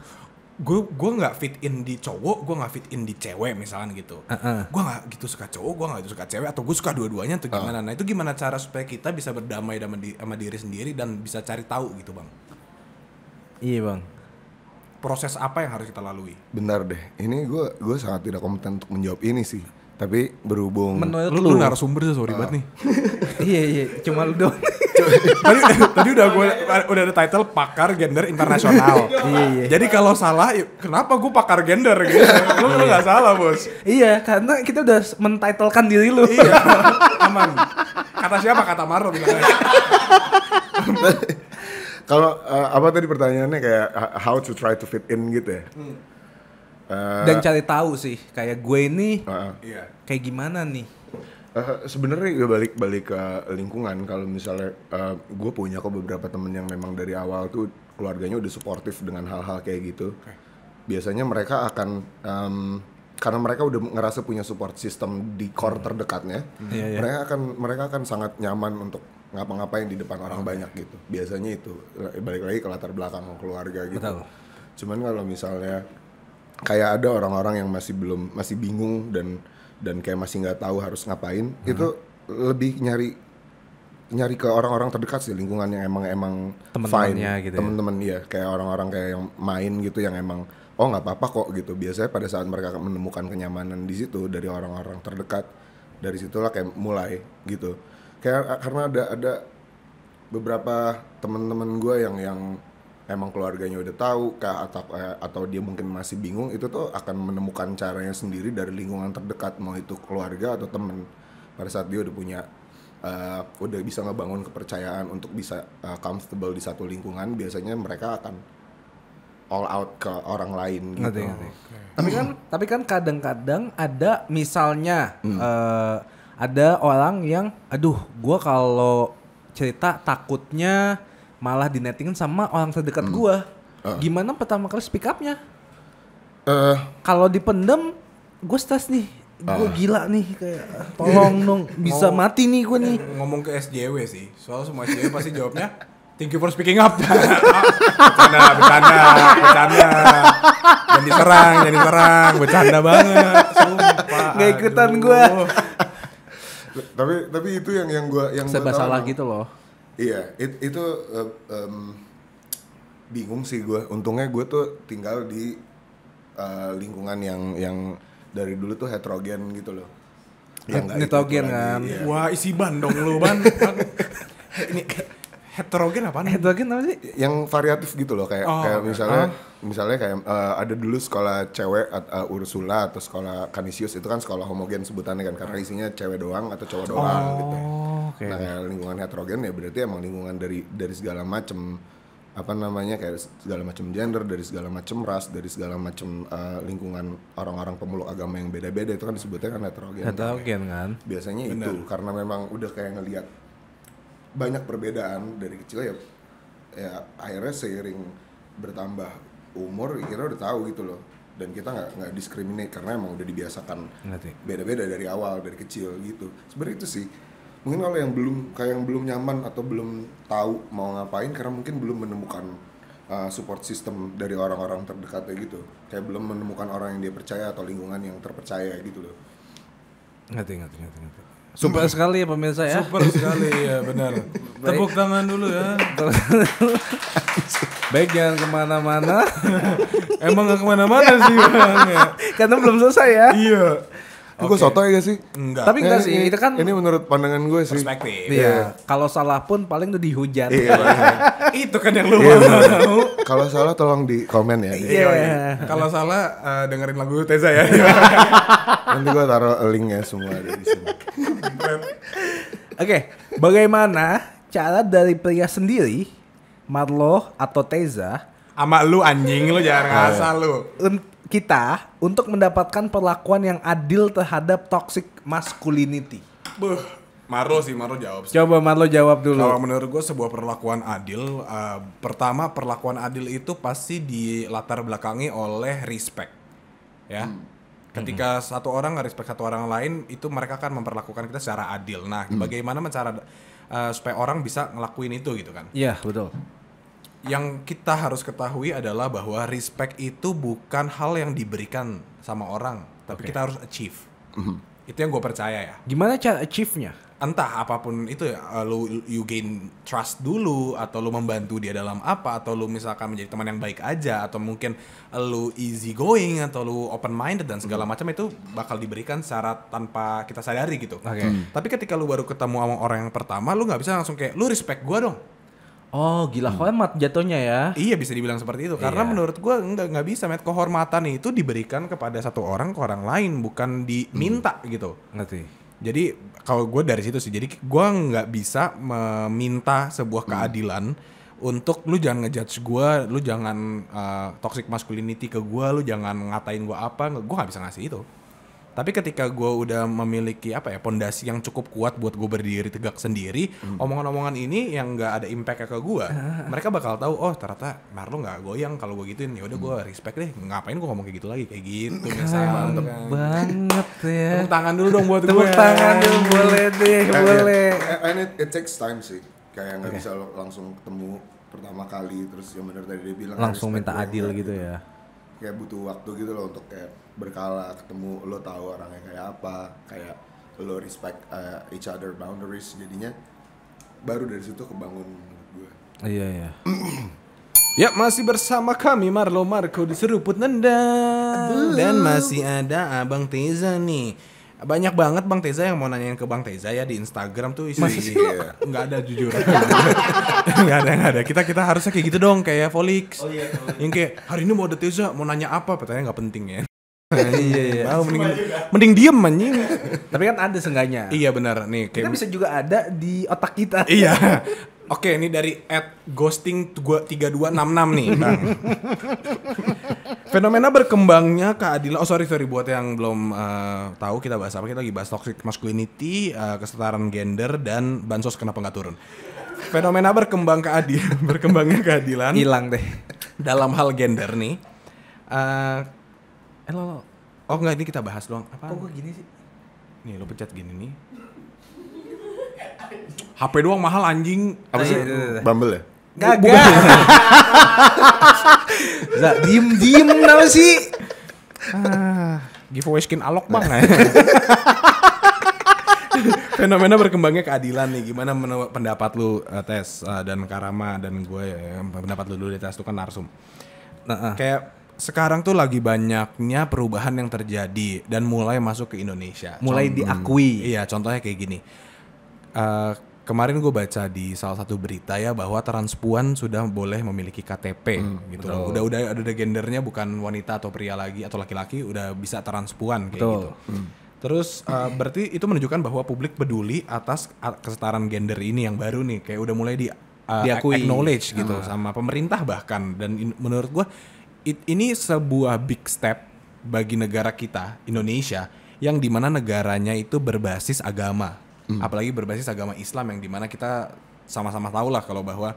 gue nggak fit in di cowok, gue nggak fit in di cewek misalkan gitu. Gue nggak gitu suka cowok, gue nggak gitu suka cewek, atau gue suka dua-duanya atau gimana. Nah itu gimana cara supaya kita bisa berdamai sama diri sendiri dan bisa cari tahu gitu Bang. Iya Bang. Proses apa yang harus kita lalui? Benar deh. Ini gue sangat tidak kompeten untuk menjawab ini sih. Tapi berhubung Menurut Lu narasumber sih, sorry banget nih. Iya, cuma lu doang. Tadi udah ada title pakar gender internasional. Iya. Jadi kalau salah, kenapa gue pakar gender gitu? Lu nggak salah bos. Iya, karena kita udah mentitlekan diri lu. Iya, aman. Kata siapa? Kata Maro bilangnya. kalau apa tadi pertanyaannya kayak how to try to fit in gitu ya. Dan cari tahu sih, kayak gue ini Iya. kayak gimana nih? Sebenarnya ya balik ke lingkungan. Kalau misalnya gue punya kok beberapa temen yang memang dari awal tuh keluarganya udah suportif dengan hal-hal kayak gitu. Biasanya mereka akan karena mereka udah ngerasa punya support system di core terdekatnya, mereka akan sangat nyaman untuk ngapa-ngapain di depan orang banyak gitu. Biasanya itu balik lagi ke latar belakang keluarga gitu. Betul. Cuman kalau misalnya kayak ada orang-orang yang masih bingung dan kayak masih nggak tahu harus ngapain, itu lebih nyari ke orang-orang terdekat sih, lingkungan yang emang Temen-temennya fine, gitu ya. temen-temen ya, kayak orang-orang kayak yang main gitu, yang emang oh nggak apa-apa kok gitu. Biasanya pada saat mereka menemukan kenyamanan di situ dari orang-orang terdekat, dari situlah kayak mulai gitu. Kayak karena ada beberapa teman-teman gue yang emang keluarganya udah tahu atau dia mungkin masih bingung, itu tuh akan menemukan caranya sendiri dari lingkungan terdekat, mau itu keluarga atau temen. Pada saat dia udah punya udah bisa ngebangun kepercayaan untuk bisa comfortable di satu lingkungan, biasanya mereka akan all out ke orang lain gitu. Ngerti. Tapi kan kadang-kadang ada misalnya ada orang yang gua kalau cerita takutnya malah dinettingin sama orang terdekat gua. Gimana pertama kali speak up-nya? Kalau dipendem, gua stres nih. Gua gila nih, kayak tolong dong, bisa mati nih gua nih. Ngomong ke SJW sih, soal semua SJW pasti jawabnya thank you for speaking up. Bercanda. Jangan diserang, bercanda banget. Sumpah. Nggak ikutan gua. Tapi itu yang gua Serba tahu salah gitu loh. Iya, itu bingung sih gue. Untungnya gue tuh tinggal di lingkungan yang dari dulu tuh heterogen gitu loh. Heterogen kan. Iya. Wah, isi ban dong lu, Ban. Ini heterogen apaan? Heterogen apa sih? Yang variatif gitu loh, kayak misalnya kayak ada dulu sekolah cewek Ursula atau sekolah Canisius, itu kan sekolah homogen sebutannya kan, karena isinya cewek doang atau cowok doang gitu. Okay. Nah, kayak lingkungan heterogen ya berarti emang lingkungan dari segala macam kayak segala macam gender, dari segala macam ras, dari segala macam lingkungan orang-orang pemeluk agama yang beda-beda, itu kan disebutnya kan heterogen. Heterogen kan. Biasanya itu karena memang udah kayak ngelihat banyak perbedaan dari kecil ya akhirnya seiring bertambah umur kita udah tahu gitu loh, dan kita nggak discriminate karena emang udah dibiasakan beda-beda dari awal, dari kecil gitu. Sebenarnya itu sih mungkin kalau yang belum nyaman atau belum tahu mau ngapain karena mungkin belum menemukan support system dari orang-orang terdekatnya gitu, kayak belum menemukan orang yang dia percaya atau lingkungan yang terpercaya gitu loh. Ngerti. Super sekali ya pemirsa ya. Super sekali ya, benar. Tepuk tangan dulu ya. Baik, jangan kemana-mana. Emang gak kemana-mana sih Bang ya. Karena belum selesai ya. Iya. Gue sotoy gak sih? Enggak. Tapi enggak sih, itu kan ini menurut pandangan gue sih. perspektif. iya. Kalau salah pun paling udah dihujat. Iya. Itu kan yang lu mau. Kalau salah tolong di komen ya. Iya. Kalau salah dengerin lagu Teza ya. Nanti gue taruh linknya semua ada di sini. Oke, bagaimana cara dari pria sendiri, Marlo atau Teza, Sama lu anjing, lu jangan ngasal lu. kita untuk mendapatkan perlakuan yang adil terhadap toxic masculinity? Maro jawab sih. Coba Marlo jawab dulu. Kalau menurut gue sebuah perlakuan adil, pertama perlakuan adil itu pasti dilatar belakangi oleh respect, ya. Ketika satu orang nge-respect satu orang lain, itu mereka akan memperlakukan kita secara adil. Nah, bagaimana cara supaya orang bisa ngelakuin itu gitu kan? Iya, betul. Yang kita harus ketahui adalah bahwa respect itu bukan hal yang diberikan sama orang, tapi kita harus achieve. Itu yang gue percaya ya. Gimana cara achieve-nya? entah apapun itu ya, you gain trust dulu, atau lu membantu dia dalam apa, atau lu misalkan menjadi teman yang baik aja, atau mungkin lu easy going, atau lu open minded dan segala macam, itu bakal diberikan secara tanpa kita sadari gitu. Tapi ketika lu baru ketemu sama orang yang pertama, lu nggak bisa langsung kayak lu respect gua dong. Oh gila, hormat jatuhnya ya. Iya, bisa dibilang seperti itu. Karena menurut gua nggak bisa, Matt. Kehormatan itu diberikan kepada satu orang ke orang lain, bukan diminta gitu. Ngerti. Jadi kalau gue dari situ sih, jadi gue nggak bisa meminta sebuah keadilan untuk lu jangan ngejudge gue, lu jangan toxic masculinity ke gue, lu jangan ngatain gue apa, gue nggak bisa ngasih itu. Tapi ketika gue udah memiliki pondasi yang cukup kuat buat gue berdiri tegak sendiri, omongan-omongan ini yang nggak ada impact ke gue, mereka bakal tahu, oh ternyata Marlo nggak goyang kalau gue gituin. Ya udah gue respect deh, ngapain gue ngomong kayak gitu lagi, kayak gitu misalnya. Banget ya. Tepuk tangan dulu dong buat gue. Tepuk tangan dulu, boleh deh, boleh. And it takes time sih. Kayak nggak bisa langsung ketemu pertama kali terus yang benar tadi dia bilang Langsung respect minta gue, adil gitu ya. Kayak butuh waktu gitu loh untuk kayak berkala ketemu, lo tahu orangnya kayak apa, kayak lo respect each other boundaries, jadinya baru dari situ kebangun menurut gue. Iya. Ya, masih bersama kami Marlo Marco di Seruput Nendang. Dan masih ada Abang Teza nih. Banyak banget Bang Teza yang mau nanyain ke Bang Teza ya di Instagram tuh isi. Nggak ada jujur. Nggak ada. Kita harusnya kayak gitu dong, kayak Volix. Oh iya. Yang kayak hari ini mau ada Teza, mau nanya apa? Pertanyaan nggak penting ya. Iya. Mending diem anjing. Tapi kan ada seenggaknya. Iya benar nih. Kita bisa juga ada di otak kita. Iya. Oke, ini dari @ghosting3266 nih, Bang. Fenomena berkembangnya keadilan. Oh sorry buat yang belum tahu kita bahas apa. Kita lagi bahas toxic masculinity, kesetaraan gender, dan bansos kenapa nggak turun. Fenomena berkembangnya keadilan. Hilang deh. Dalam hal gender nih. Oh enggak, ini kita bahas doang. Apa? Kok gue gini sih? Nih lo pencet gini nih. HP doang mahal anjing. Apa sih? Bumble ya? Kagak. Diem kenapa sih? Giveaway skin alok bang. Fenomena berkembangnya keadilan nih. Gimana pendapat lu Tes dan Karama dan gue ya, pendapat lu dulu di Tes itu kan narsum. Kayak sekarang tuh lagi banyaknya perubahan yang terjadi dan mulai masuk ke Indonesia. Mulai diakui. Iya, contohnya kayak gini. Kemarin gue baca di salah satu berita ya bahwa transpuan sudah boleh memiliki KTP gitu loh. Udah ada gendernya, bukan wanita atau pria lagi atau laki-laki, udah bisa transpuan kayak gitu. Terus berarti itu menunjukkan bahwa publik peduli atas kesetaraan gender ini yang baru nih, kayak udah mulai diakui, acknowledge gitu sama pemerintah bahkan. Dan menurut gue ini sebuah big step bagi negara kita Indonesia, yang dimana negaranya itu berbasis agama. Apalagi berbasis agama Islam, yang dimana kita sama-sama tahu lah kalau bahwa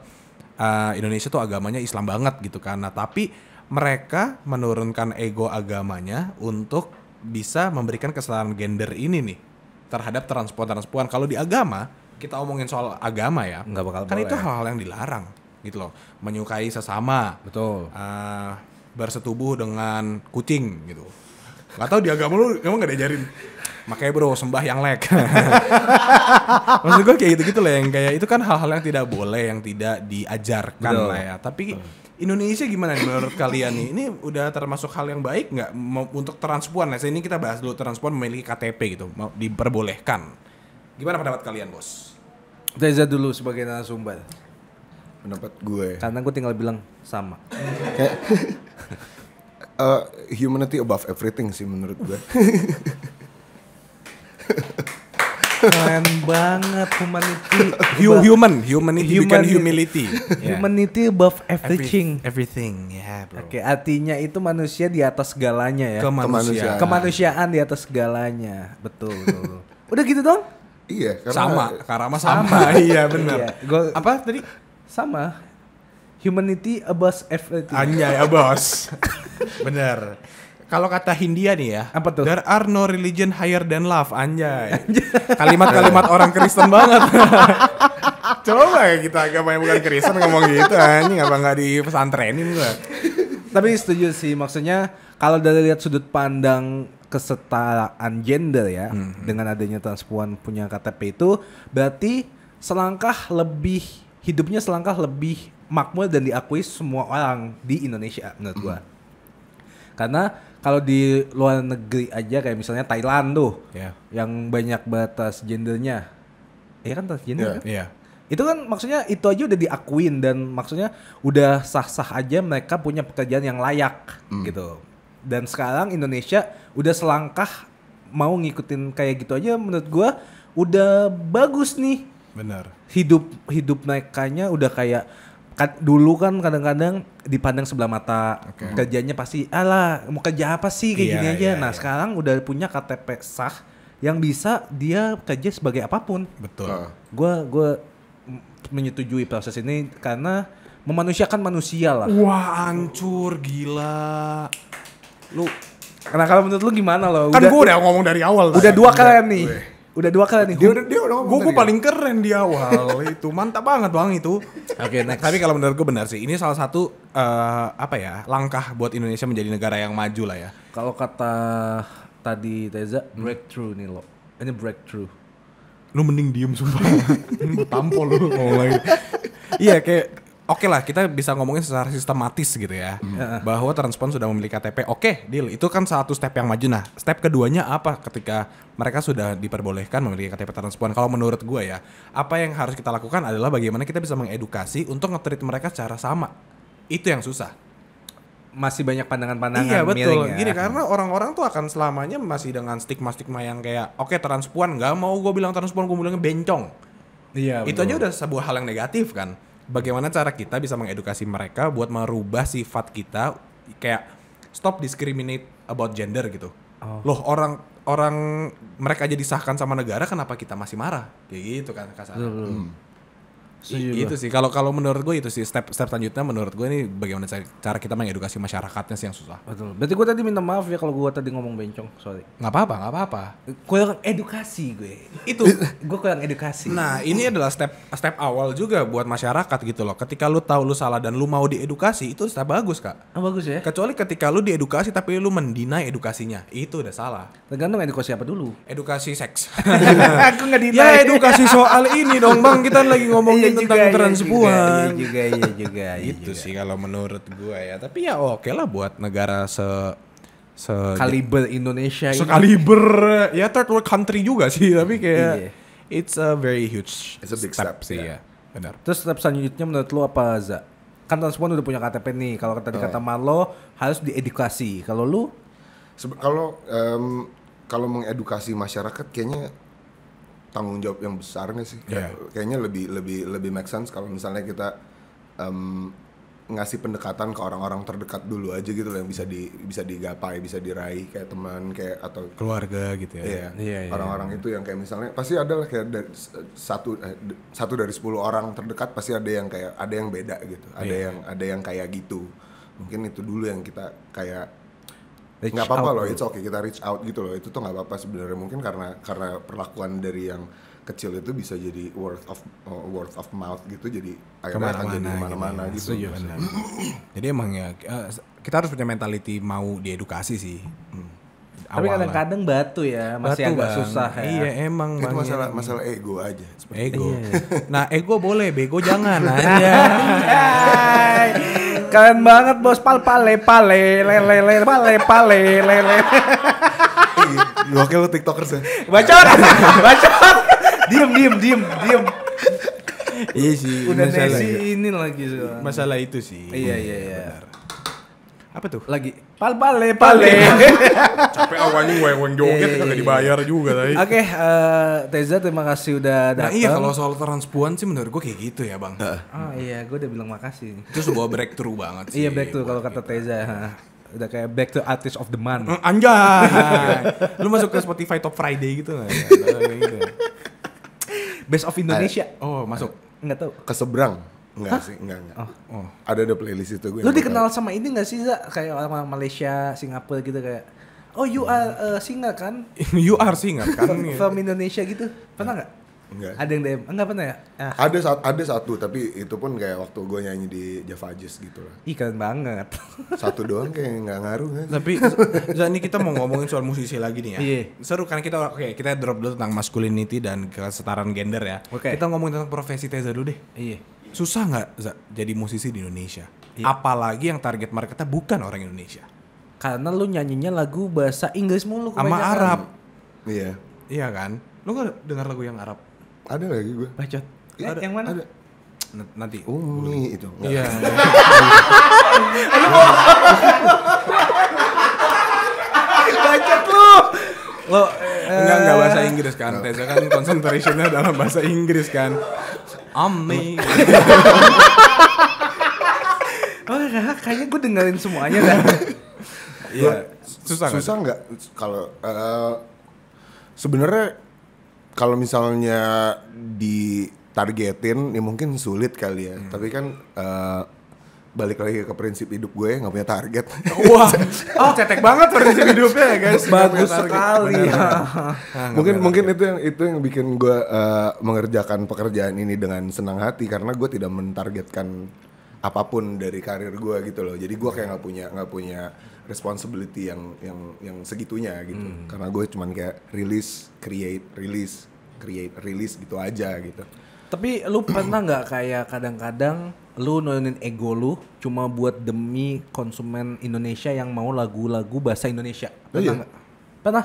Indonesia tuh agamanya Islam banget gitu kan. Nah, tapi mereka menurunkan ego agamanya untuk bisa memberikan kesetaraan gender ini nih terhadap transpuan. Kalau di agama, kita omongin soal agama ya, nggak bakal kan boleh. itu hal-hal yang dilarang gitu loh. Menyukai sesama, betul. Bersetubuh dengan kucing gitu. Gak tau di agama lu emang gak diajarin. Makanya bro, sembah yang lek. Maksud gue kayak gitu-gitu lah, yang kayak itu kan hal-hal yang tidak boleh, yang tidak diajarkan lah ya. Tapi Indonesia gimana nih menurut kalian nih? Ini udah termasuk hal yang baik nggak untuk transpuan? Nah, ini kita bahas dulu, transpuan memiliki KTP gitu, diperbolehkan. Gimana pendapat kalian, Bos? Teza dulu sebagai narasumber. Pendapat gue. Karena gue tinggal bilang sama. Kayak humanity above everything sih menurut gue. Keren banget humanity. Humanity bukan humility. Humanity above everything. Everything, ya bro. Oke, artinya itu manusia di atas segalanya ya. Kemanusiaan di atas segalanya. Betul. Udah gitu dong? Iya, karena sama. Iya benar. Iya, apa tadi? Sama. Humanity above everything. Anjay, bos. Bener. Kalau kata Hindia nih ya, apa tuh? There are no religion higher than love, anjay. Kalimat-kalimat orang Kristen banget. Coba ya kita agama yang bukan Kristen ngomong gitu, anjing apa nggak di pesantrenin gua. Tapi setuju sih, maksudnya kalau dari lihat sudut pandang kesetaraan gender ya, dengan adanya transpuan punya KTP itu berarti hidupnya selangkah lebih makmur dan diakui semua orang di Indonesia menurut gua. Karena kalau di luar negeri aja kayak misalnya Thailand tuh, yang banyak batas gendernya, kan transgender kan? Iya. Itu kan maksudnya itu aja udah diakuin dan maksudnya udah sah-sah aja mereka punya pekerjaan yang layak gitu. Dan sekarang Indonesia udah selangkah mau ngikutin kayak gitu aja menurut gua udah bagus nih. Benar. Hidup merekanya udah kayak dulu kan kadang-kadang dipandang sebelah mata. Kerjanya pasti alah mau kerja apa sih kayak gini aja. Nah, sekarang udah punya KTP sah yang bisa dia kerja sebagai apapun. Betul. Gua menyetujui proses ini karena memanusiakan manusia lah. Wah, hancur gila. Nah, kalau menurut lu gimana lo? Kan gue udah ngomong dari awal. Udah dua kali nih. Udah 2 kali nih. Dia udah ngomong. Gue paling keren di awal itu. Mantap banget Bang itu. Oke, next. Tapi kalau menurut gue benar sih. Ini salah satu langkah buat Indonesia menjadi negara yang maju lah ya. Kalau kata tadi Teza, breakthrough nih lo. Ini breakthrough. Lu mending diem sumpah. Gue tampol lu ngomong lagi. Iya kayak oke lah kita bisa ngomongin secara sistematis gitu ya. Bahwa transpuan sudah memiliki KTP. Oke, deal. Itu kan satu step yang maju. Nah, step keduanya apa ketika mereka sudah diperbolehkan memiliki KTP transpuan? Kalau menurut gue ya, apa yang harus kita lakukan adalah bagaimana kita bisa mengedukasi untuk nge-treat mereka secara sama. Itu yang susah. Masih banyak pandangan-pandangan Iya betul. miring ya. Gini karena orang-orang tuh akan selamanya masih dengan stigma-stigma yang kayak oke, transpuan, nggak mau gue bilang transpuan, gue bilangnya bencong. Iya. Itu aja udah sebuah hal yang negatif kan. Bagaimana cara kita bisa mengedukasi mereka buat merubah sifat kita kayak stop discriminate about gender gitu. Loh orang mereka aja disahkan sama negara, kenapa kita masih marah? Kayak gitu kan kasarnya. Itu sih kalau menurut gue itu sih step selanjutnya menurut gue ini bagaimana cara kita mengedukasi masyarakatnya sih yang susah. Betul. Berarti gue tadi minta maaf ya kalau gue tadi ngomong bencong, sorry. Nggak apa-apa. Kurang edukasi gue. Itu gue kurang edukasi. Nah, ini adalah step awal juga buat masyarakat gitu loh. Ketika lu tahu lu salah dan lu mau diedukasi, itu step bagus, Kak. Bagus ya. Kecuali ketika lu diedukasi tapi lu mendinai edukasinya, itu udah salah. Tergantung edukasi apa dulu. Edukasi seks. Aku nggak Ya edukasi soal ini dong Bang, kita lagi ngomongin tentang transpuan. Iya juga. Itu sih kalau menurut gua ya. Tapi ya oke lah buat negara kaliber Indonesia ini. sekaliber ya third world country juga sih, tapi kayak it's a very huge It's a big step sih ya. Benar. Terus step selanjutnya menurut lu apa, Za? Kan transpuan udah punya KTP nih. Kalau tadi kata Marlo harus diedukasi. Kalau lu? Kalau mengedukasi masyarakat kayaknya tanggung jawab yang besar nih sih. Kayaknya lebih make sense kalau misalnya kita ngasih pendekatan ke orang-orang terdekat dulu aja gitu loh, yang bisa digapai, bisa diraih kayak teman kayak atau keluarga gitu ya. Iya. Orang-orang itu yang kayak misalnya pasti ada lah kayak satu dari 10 orang terdekat pasti ada yang beda gitu. Ada yang kayak gitu. Mungkin itu dulu yang kita kayak nggak apa-apa loh, it's okay kita reach out gitu loh, itu tuh nggak apa-apa sebenarnya. Mungkin karena perlakuan dari yang kecil itu bisa jadi word of mouth gitu, jadi akhirnya akan jadi mana-mana gitu. Jadi emang ya kita harus punya mentality mau diedukasi sih. Tapi kadang-kadang batu ya, masih Batu, agak Bang. susah ya. Iya emang Itu Bang, masalah ego aja. ego. Nah ego boleh, bego jangan aja. Keren banget bos, pale lele. Gokil lu tiktokers ya. Bacot. Diem. Iya sih. Udah Nesi ini lagi. Masalah itu sih. Iya. Benar. Apa tuh? Lagi pale. Capek awalnya gue joget kagak dibayar juga tadi. Oke, Teza terima kasih udah datang. Nah iya kalau soal transpuan sih menurut gue kayak gitu ya Bang. Oh iya, gue udah bilang makasih. Itu sebuah breakthrough banget sih. Iya breakthrough kalau kata Teza. Udah kayak back to artist of the month. Anjay. Lu masuk ke Spotify Top Friday gitu nggak? Best of Indonesia. Oh masuk. Enggak tahu. Keseberang. Enggak sih, enggak. Oh. Ada playlist itu gue. Lu dikenal sama ini enggak sih, Za? Kayak orang Malaysia, Singapura gitu kayak, oh you are singer kan? You are singer kan? From Indonesia gitu. Pernah enggak? Enggak. Ada yang DM? Enggak pernah ya? Ah. Ada satu, tapi itu pun kayak waktu gue nyanyi di Java Jazz gitu lah. Ih keren banget. Satu doang kayak nggak ngaruh kan. Tapi ini kita mau ngomongin soal musisi lagi nih ya. Iya. Seru kan kita drop dulu tentang masculinity dan kesetaraan gender ya. Oke. Kita ngomongin tentang profesi Teza dulu deh. Iya. Susah nggak Za, jadi musisi di Indonesia? Iya. Apalagi yang target marketnya bukan orang Indonesia. Karena lu nyanyinya lagu bahasa Inggris mulu Sama kebanyakan. Arab. Iya. Iya kan? Lu nggak dengar lagu yang Arab? Ada lagi gue. Bacot. Ada. Yang mana? Ada. Nanti. Umi itu. Nggak. Iya. Bacot lu. Lo Enggak bahasa Inggris kan. Teza kan concentrationnya dalam bahasa Inggris kan. Ami. Oh, kayaknya gue dengerin semuanya dah. Iya. Susah nggak kalau sebenarnya kalau misalnya ditargetin ya mungkin sulit kali ya. Tapi kan balik lagi ke prinsip hidup gue nggak punya target. Wah, cetek banget prinsip hidupnya ya guys. Bagus sekali. Mungkin itu yang bikin gue mengerjakan pekerjaan ini dengan senang hati karena gue tidak mentargetkan apapun dari karir gue gitu loh. Jadi gue kayak nggak punya responsibility yang segitunya gitu. Karena gue cuman kayak create, release gitu aja gitu. Tapi lu pernah nggak kayak kadang-kadang lu nurunin ego lu cuma buat demi konsumen Indonesia yang mau lagu-lagu bahasa Indonesia? Pernah Iya. nggak? Pernah.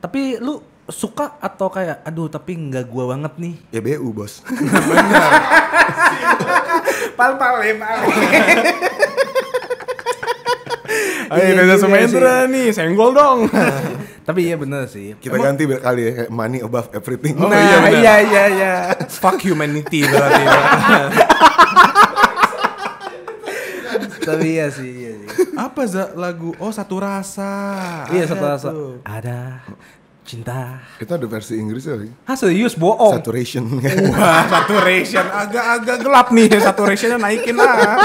Tapi lu suka atau kayak aduh tapi nggak gua banget nih? Ya BU bos. Pal. Ayo Teza Sumendra nih, senggol dong. Tapi iya bener sih. Kita ganti kali ya kayak money above everything. Oh, Nah, iya, bener. iya. Fuck humanity berarti. Tapi iya sih. Apa Za lagu? Oh, Satu Rasa. Iya Ada satu rasa. tuh. Ada cinta. Itu ada versi Inggrisnya lagi. Hah serius bohong? Saturation. Wah, saturation agak gelap nih. Saturationnya naikin lah.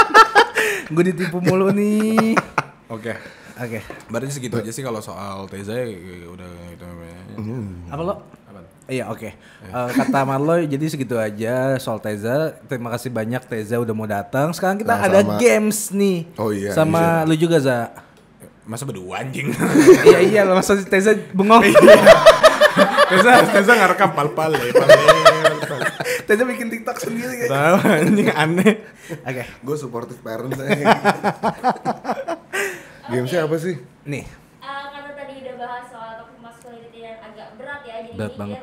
Gue ditipu mulu nih. Oke. Berarti segitu aja sih kalau soal Teza ya, udah gitu. Apa lo? Iya oke. Kata Marlo jadi segitu aja soal Teza. Terima kasih banyak Teza udah mau datang. Sekarang kita Sama-sama. ada games nih. Oh iya, Sama lu juga Za. Masa berdua anjing. Iya lo masa Teza bengong. Teza ngerekam pal-pal ya. Teza bikin TikTok sendiri. Tahu anjing aneh. Oke. Gue supportive parents aja. Gamesnya apa sih? Nih. Karena tadi udah bahas soal topik masculinity yang agak berat ya, jadi Berat banget.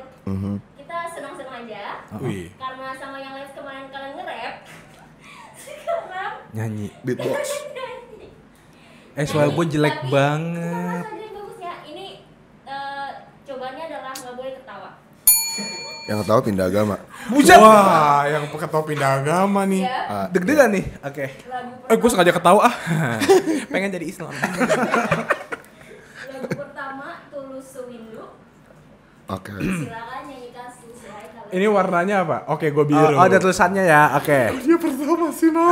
kita senang-senang aja. Wih. Karena sama yang live kemarin kalian nge-rap, sekarang Nyanyi. Beatbox. Eh suara gue jelek Tapi, banget. Mas Adrian bagus ya. Ini cobaannya adalah nggak boleh ketawa. Yang tahu pindah agama. Buset. Wah, yang ketawa pindah agama nih. Ya, Deg-degan nih. Oke. lagu Gue sengaja ketawa ah. Pengen jadi Islam. lagu pertama Tulus Sewindu. Oke. Silakan nyanyikan sesuai kalian. Ini warnanya apa? Oke, gue biru. Oh, ada tulisannya ya. Oke. Dia pertama sih, no.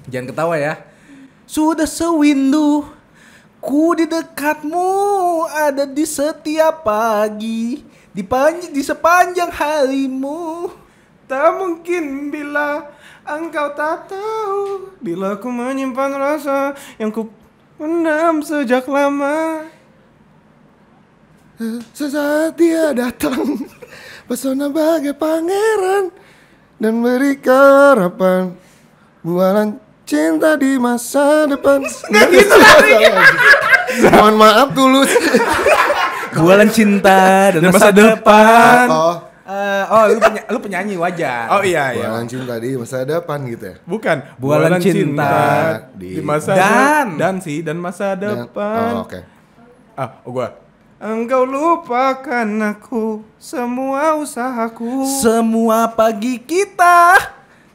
Jangan ketawa ya. Sudah sewindu ku di dekatmu, ada di setiap pagi, di sepanjang harimu. Tak mungkin bila engkau tak tahu, bila ku menyimpan rasa yang ku pendam sejak lama. Sesaat dia datang, pesona bagai pangeran dan berikan harapan, bualan cinta di masa depan. Nggak gitu mohon maaf Tulus. Bualan cinta dan masa depan. Lu penyanyi wajar. Oh iya iya. Bualan cinta di masa depan gitu ya. Bukan. Bualan cinta di masa dan masa depan. Oh, oke. Gua. Engkau lupakan aku, semua usahaku. Semua pagi kita,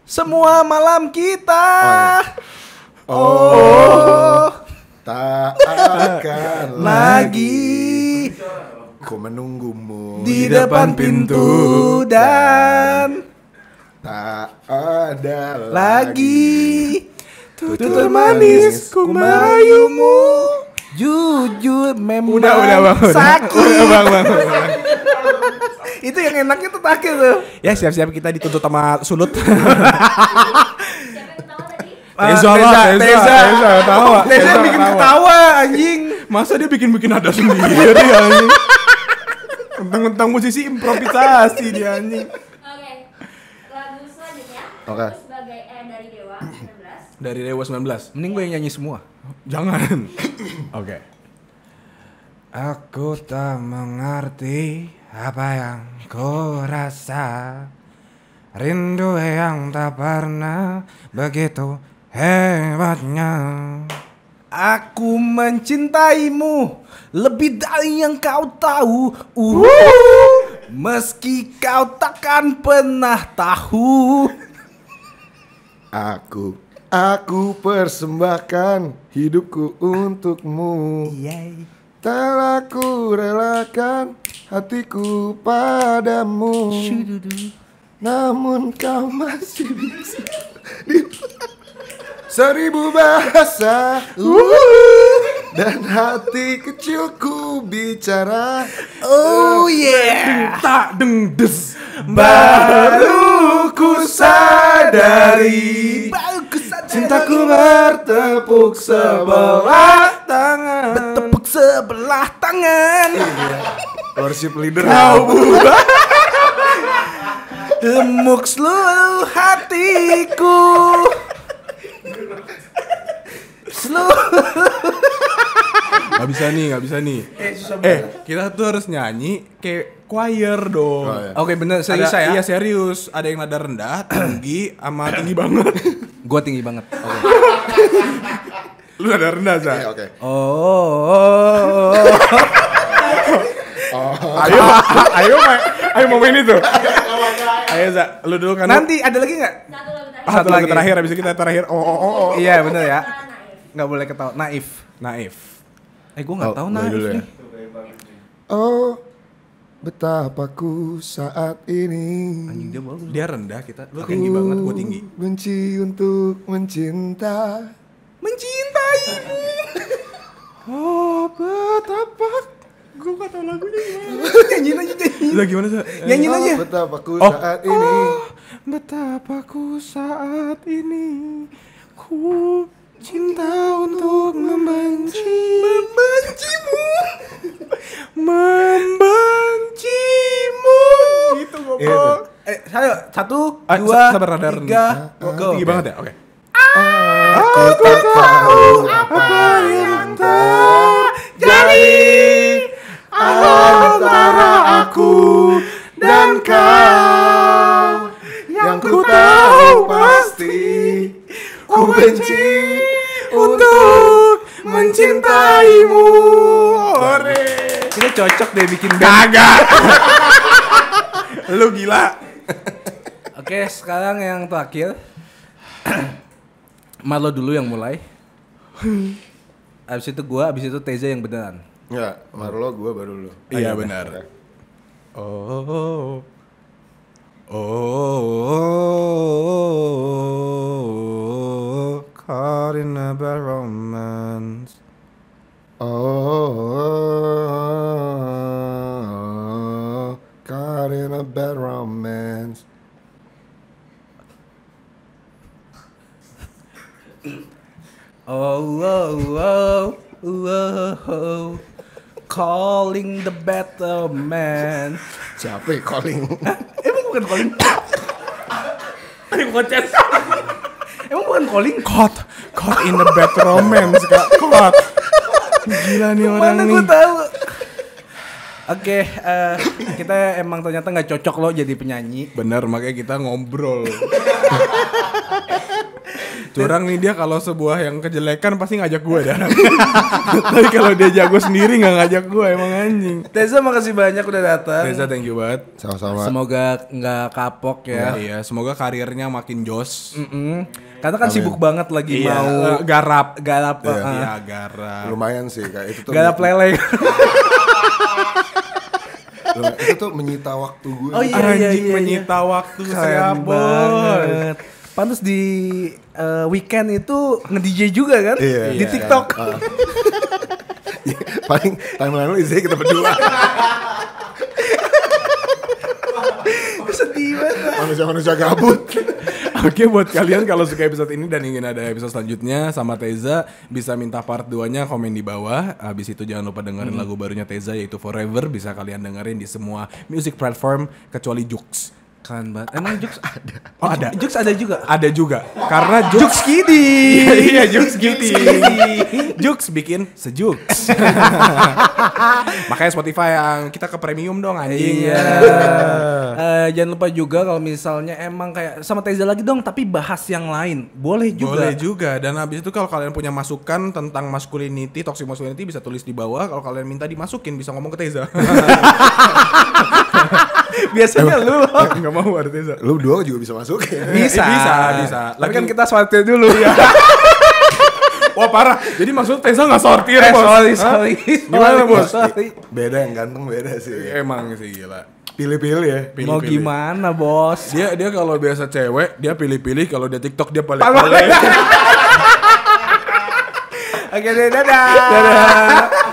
semua malam kita. Oh. Tak akan Lagi ku menunggumu di depan pintu dan tak ada lagi tutur tutur manis ku merayumu Jujur memang Udah bang. sakit. Udah bang. Itu yang enaknya tuh terakhir tuh. Ya siap-siap kita dituntut sama Sulut. Siapa yang ketawa tadi? Teza tawa. Teza bikin ketawa anjing. Masa dia bikin ada sendiri anjing. Tentang musisi improvisasi dia anjing. Oke. Lagu selanjutnya. Oke. Itu sebagai dari Dewa 19. Dari Dewa 19. Mending gue yang nyanyi semua. Jangan. Oke. Aku tak mengerti apa yang ku rasa. Rindu yang tak pernah begitu hebatnya. Aku mencintaimu lebih dari yang kau tahu. Meski kau takkan pernah tahu. Aku persembahkan hidupku untukmu. Telah ku relakan hatiku padamu. Namun kau masih bisa seribu bahasa dan hati kecilku bicara. Oh yeah. Tak deng des. Baru ku sadari. Cintaku bertepuk sebelah tangan. Bertepuk sebelah tangan. Worship leader. Remuk seluruh hatiku. Gak bisa nih. Kita tuh harus nyanyi kayak choir dong. Oh, iya. Oke bener, serius Ada- ya? Iya serius. Ada yang nada rendah, tinggi, sama tinggi banget. Gue tinggi banget. Oke. Lu nada rendah, Za. Oke. Oh. Ayo mau main itu. Ayo, Za. Lu dulu kan. Nanti ada lagi nggak? Satu lagu terakhir. Satu lagu lagi. terakhir, habis itu kita terakhir. Oh. Iya bener ya. Naif. Nggak boleh ketawa. Naif. Naif. Gue nggak tahu mulai naif dulu ya. nih. Oh, betapa ku saat ini Anjing dia bagus. Dia rendah, kita. Lu tinggi banget, gua tinggi. benci untuk mencinta. Mencintaimu. Oh, betapa. Gua gak tau lagunya gimana. Nyanyiin aja nyanyiin. Lah gimana, Za? Nyanyiin aja. Oh, betapa ku Oh. saat ini. Betapa ku saat ini ku cinta untuk membencimu. Gitu goblok. Ayo, 1, Ah, 2, sabar, rada 3, go. Tinggi banget ya? Oke. Aku tak tahu apa yang terjadi antara aku dan kau. Yang ku tahu pasti ku benci untuk mencintaimu. Ini cocok deh bikin band. Kagak. Lu gila. Oke, sekarang yang terakhir. Marlo dulu yang mulai. Abis itu gua, abis itu Teza yang beneran. Enggak, Marlo gue baru lu. Iya benar. Oh. Caught in a bad romance. Oh, caught in a bad romance. Calling the better man. Siapa ya calling? Emang bukan calling? Emang bukan calling? Caught in a bad romance, Kak. Caught. Gila nih orang Mana nih. gue tahu. Oke, kita emang ternyata nggak cocok loh jadi penyanyi. Bener, makanya kita ngobrol. Curang nih dia kalau sebuah yang kejelekan pasti ngajak gue dah. Tapi kalau dia jago sendiri nggak ngajak gue, emang anjing. Teza makasih banyak udah datang. Reza thank you banget. Sama-sama. Semoga nggak kapok ya. Iya, semoga karirnya makin jos. Karena kan sibuk banget lagi Iya, mau garap. garap. Iya, garap. Lumayan sih kayak itu tuh. Garap lele. Itu tuh menyita waktu gue. Oh iya, Anjing iya. menyita waktu Keren saya banget. Pantes di weekend itu nge-DJ juga kan? Iya. Di Iya. TikTok. Paling timeline lu isinya kita berdua. Sedih banget. Manusia-manusia gabut. Oke, buat kalian kalau suka episode ini dan ingin ada episode selanjutnya sama Teza, bisa minta part 2-nya komen di bawah. Habis itu jangan lupa dengerin lagu barunya Teza yaitu Forever. Bisa kalian dengerin di semua music platform kecuali Jux. Keren banget. Emang Jux ada? Oh, ada. Jux ada juga. Ada juga. Karena Jux Kidi. Iya, Jux Kidi. Jux bikin sejuk. Makanya Spotify yang kita ke premium dong anjing. Iya. Jangan lupa juga kalau misalnya emang kayak sama Teza lagi dong, tapi bahas yang lain. Boleh juga. Boleh juga. Dan habis itu kalau kalian punya masukan tentang masculinity, toxic masculinity bisa tulis di bawah. Kalau kalian minta dimasukin bisa ngomong ke Teza. Biasanya lu Enggak mau ada Teza. Lu berdua juga bisa masuk ya? bisa. Bisa. Tapi kan kita sortir dulu ya. Wah parah. Jadi maksud Teza nggak sortir bos? Sorry. Gimana, Bos? Sorry. Beda yang ganteng beda sih. Emang sih gila. Pilih-pilih ya. Mau gimana, Bos? Dia kalau biasa cewek dia pilih-pilih, kalau dia TikTok dia paling. Oke deh, dadah.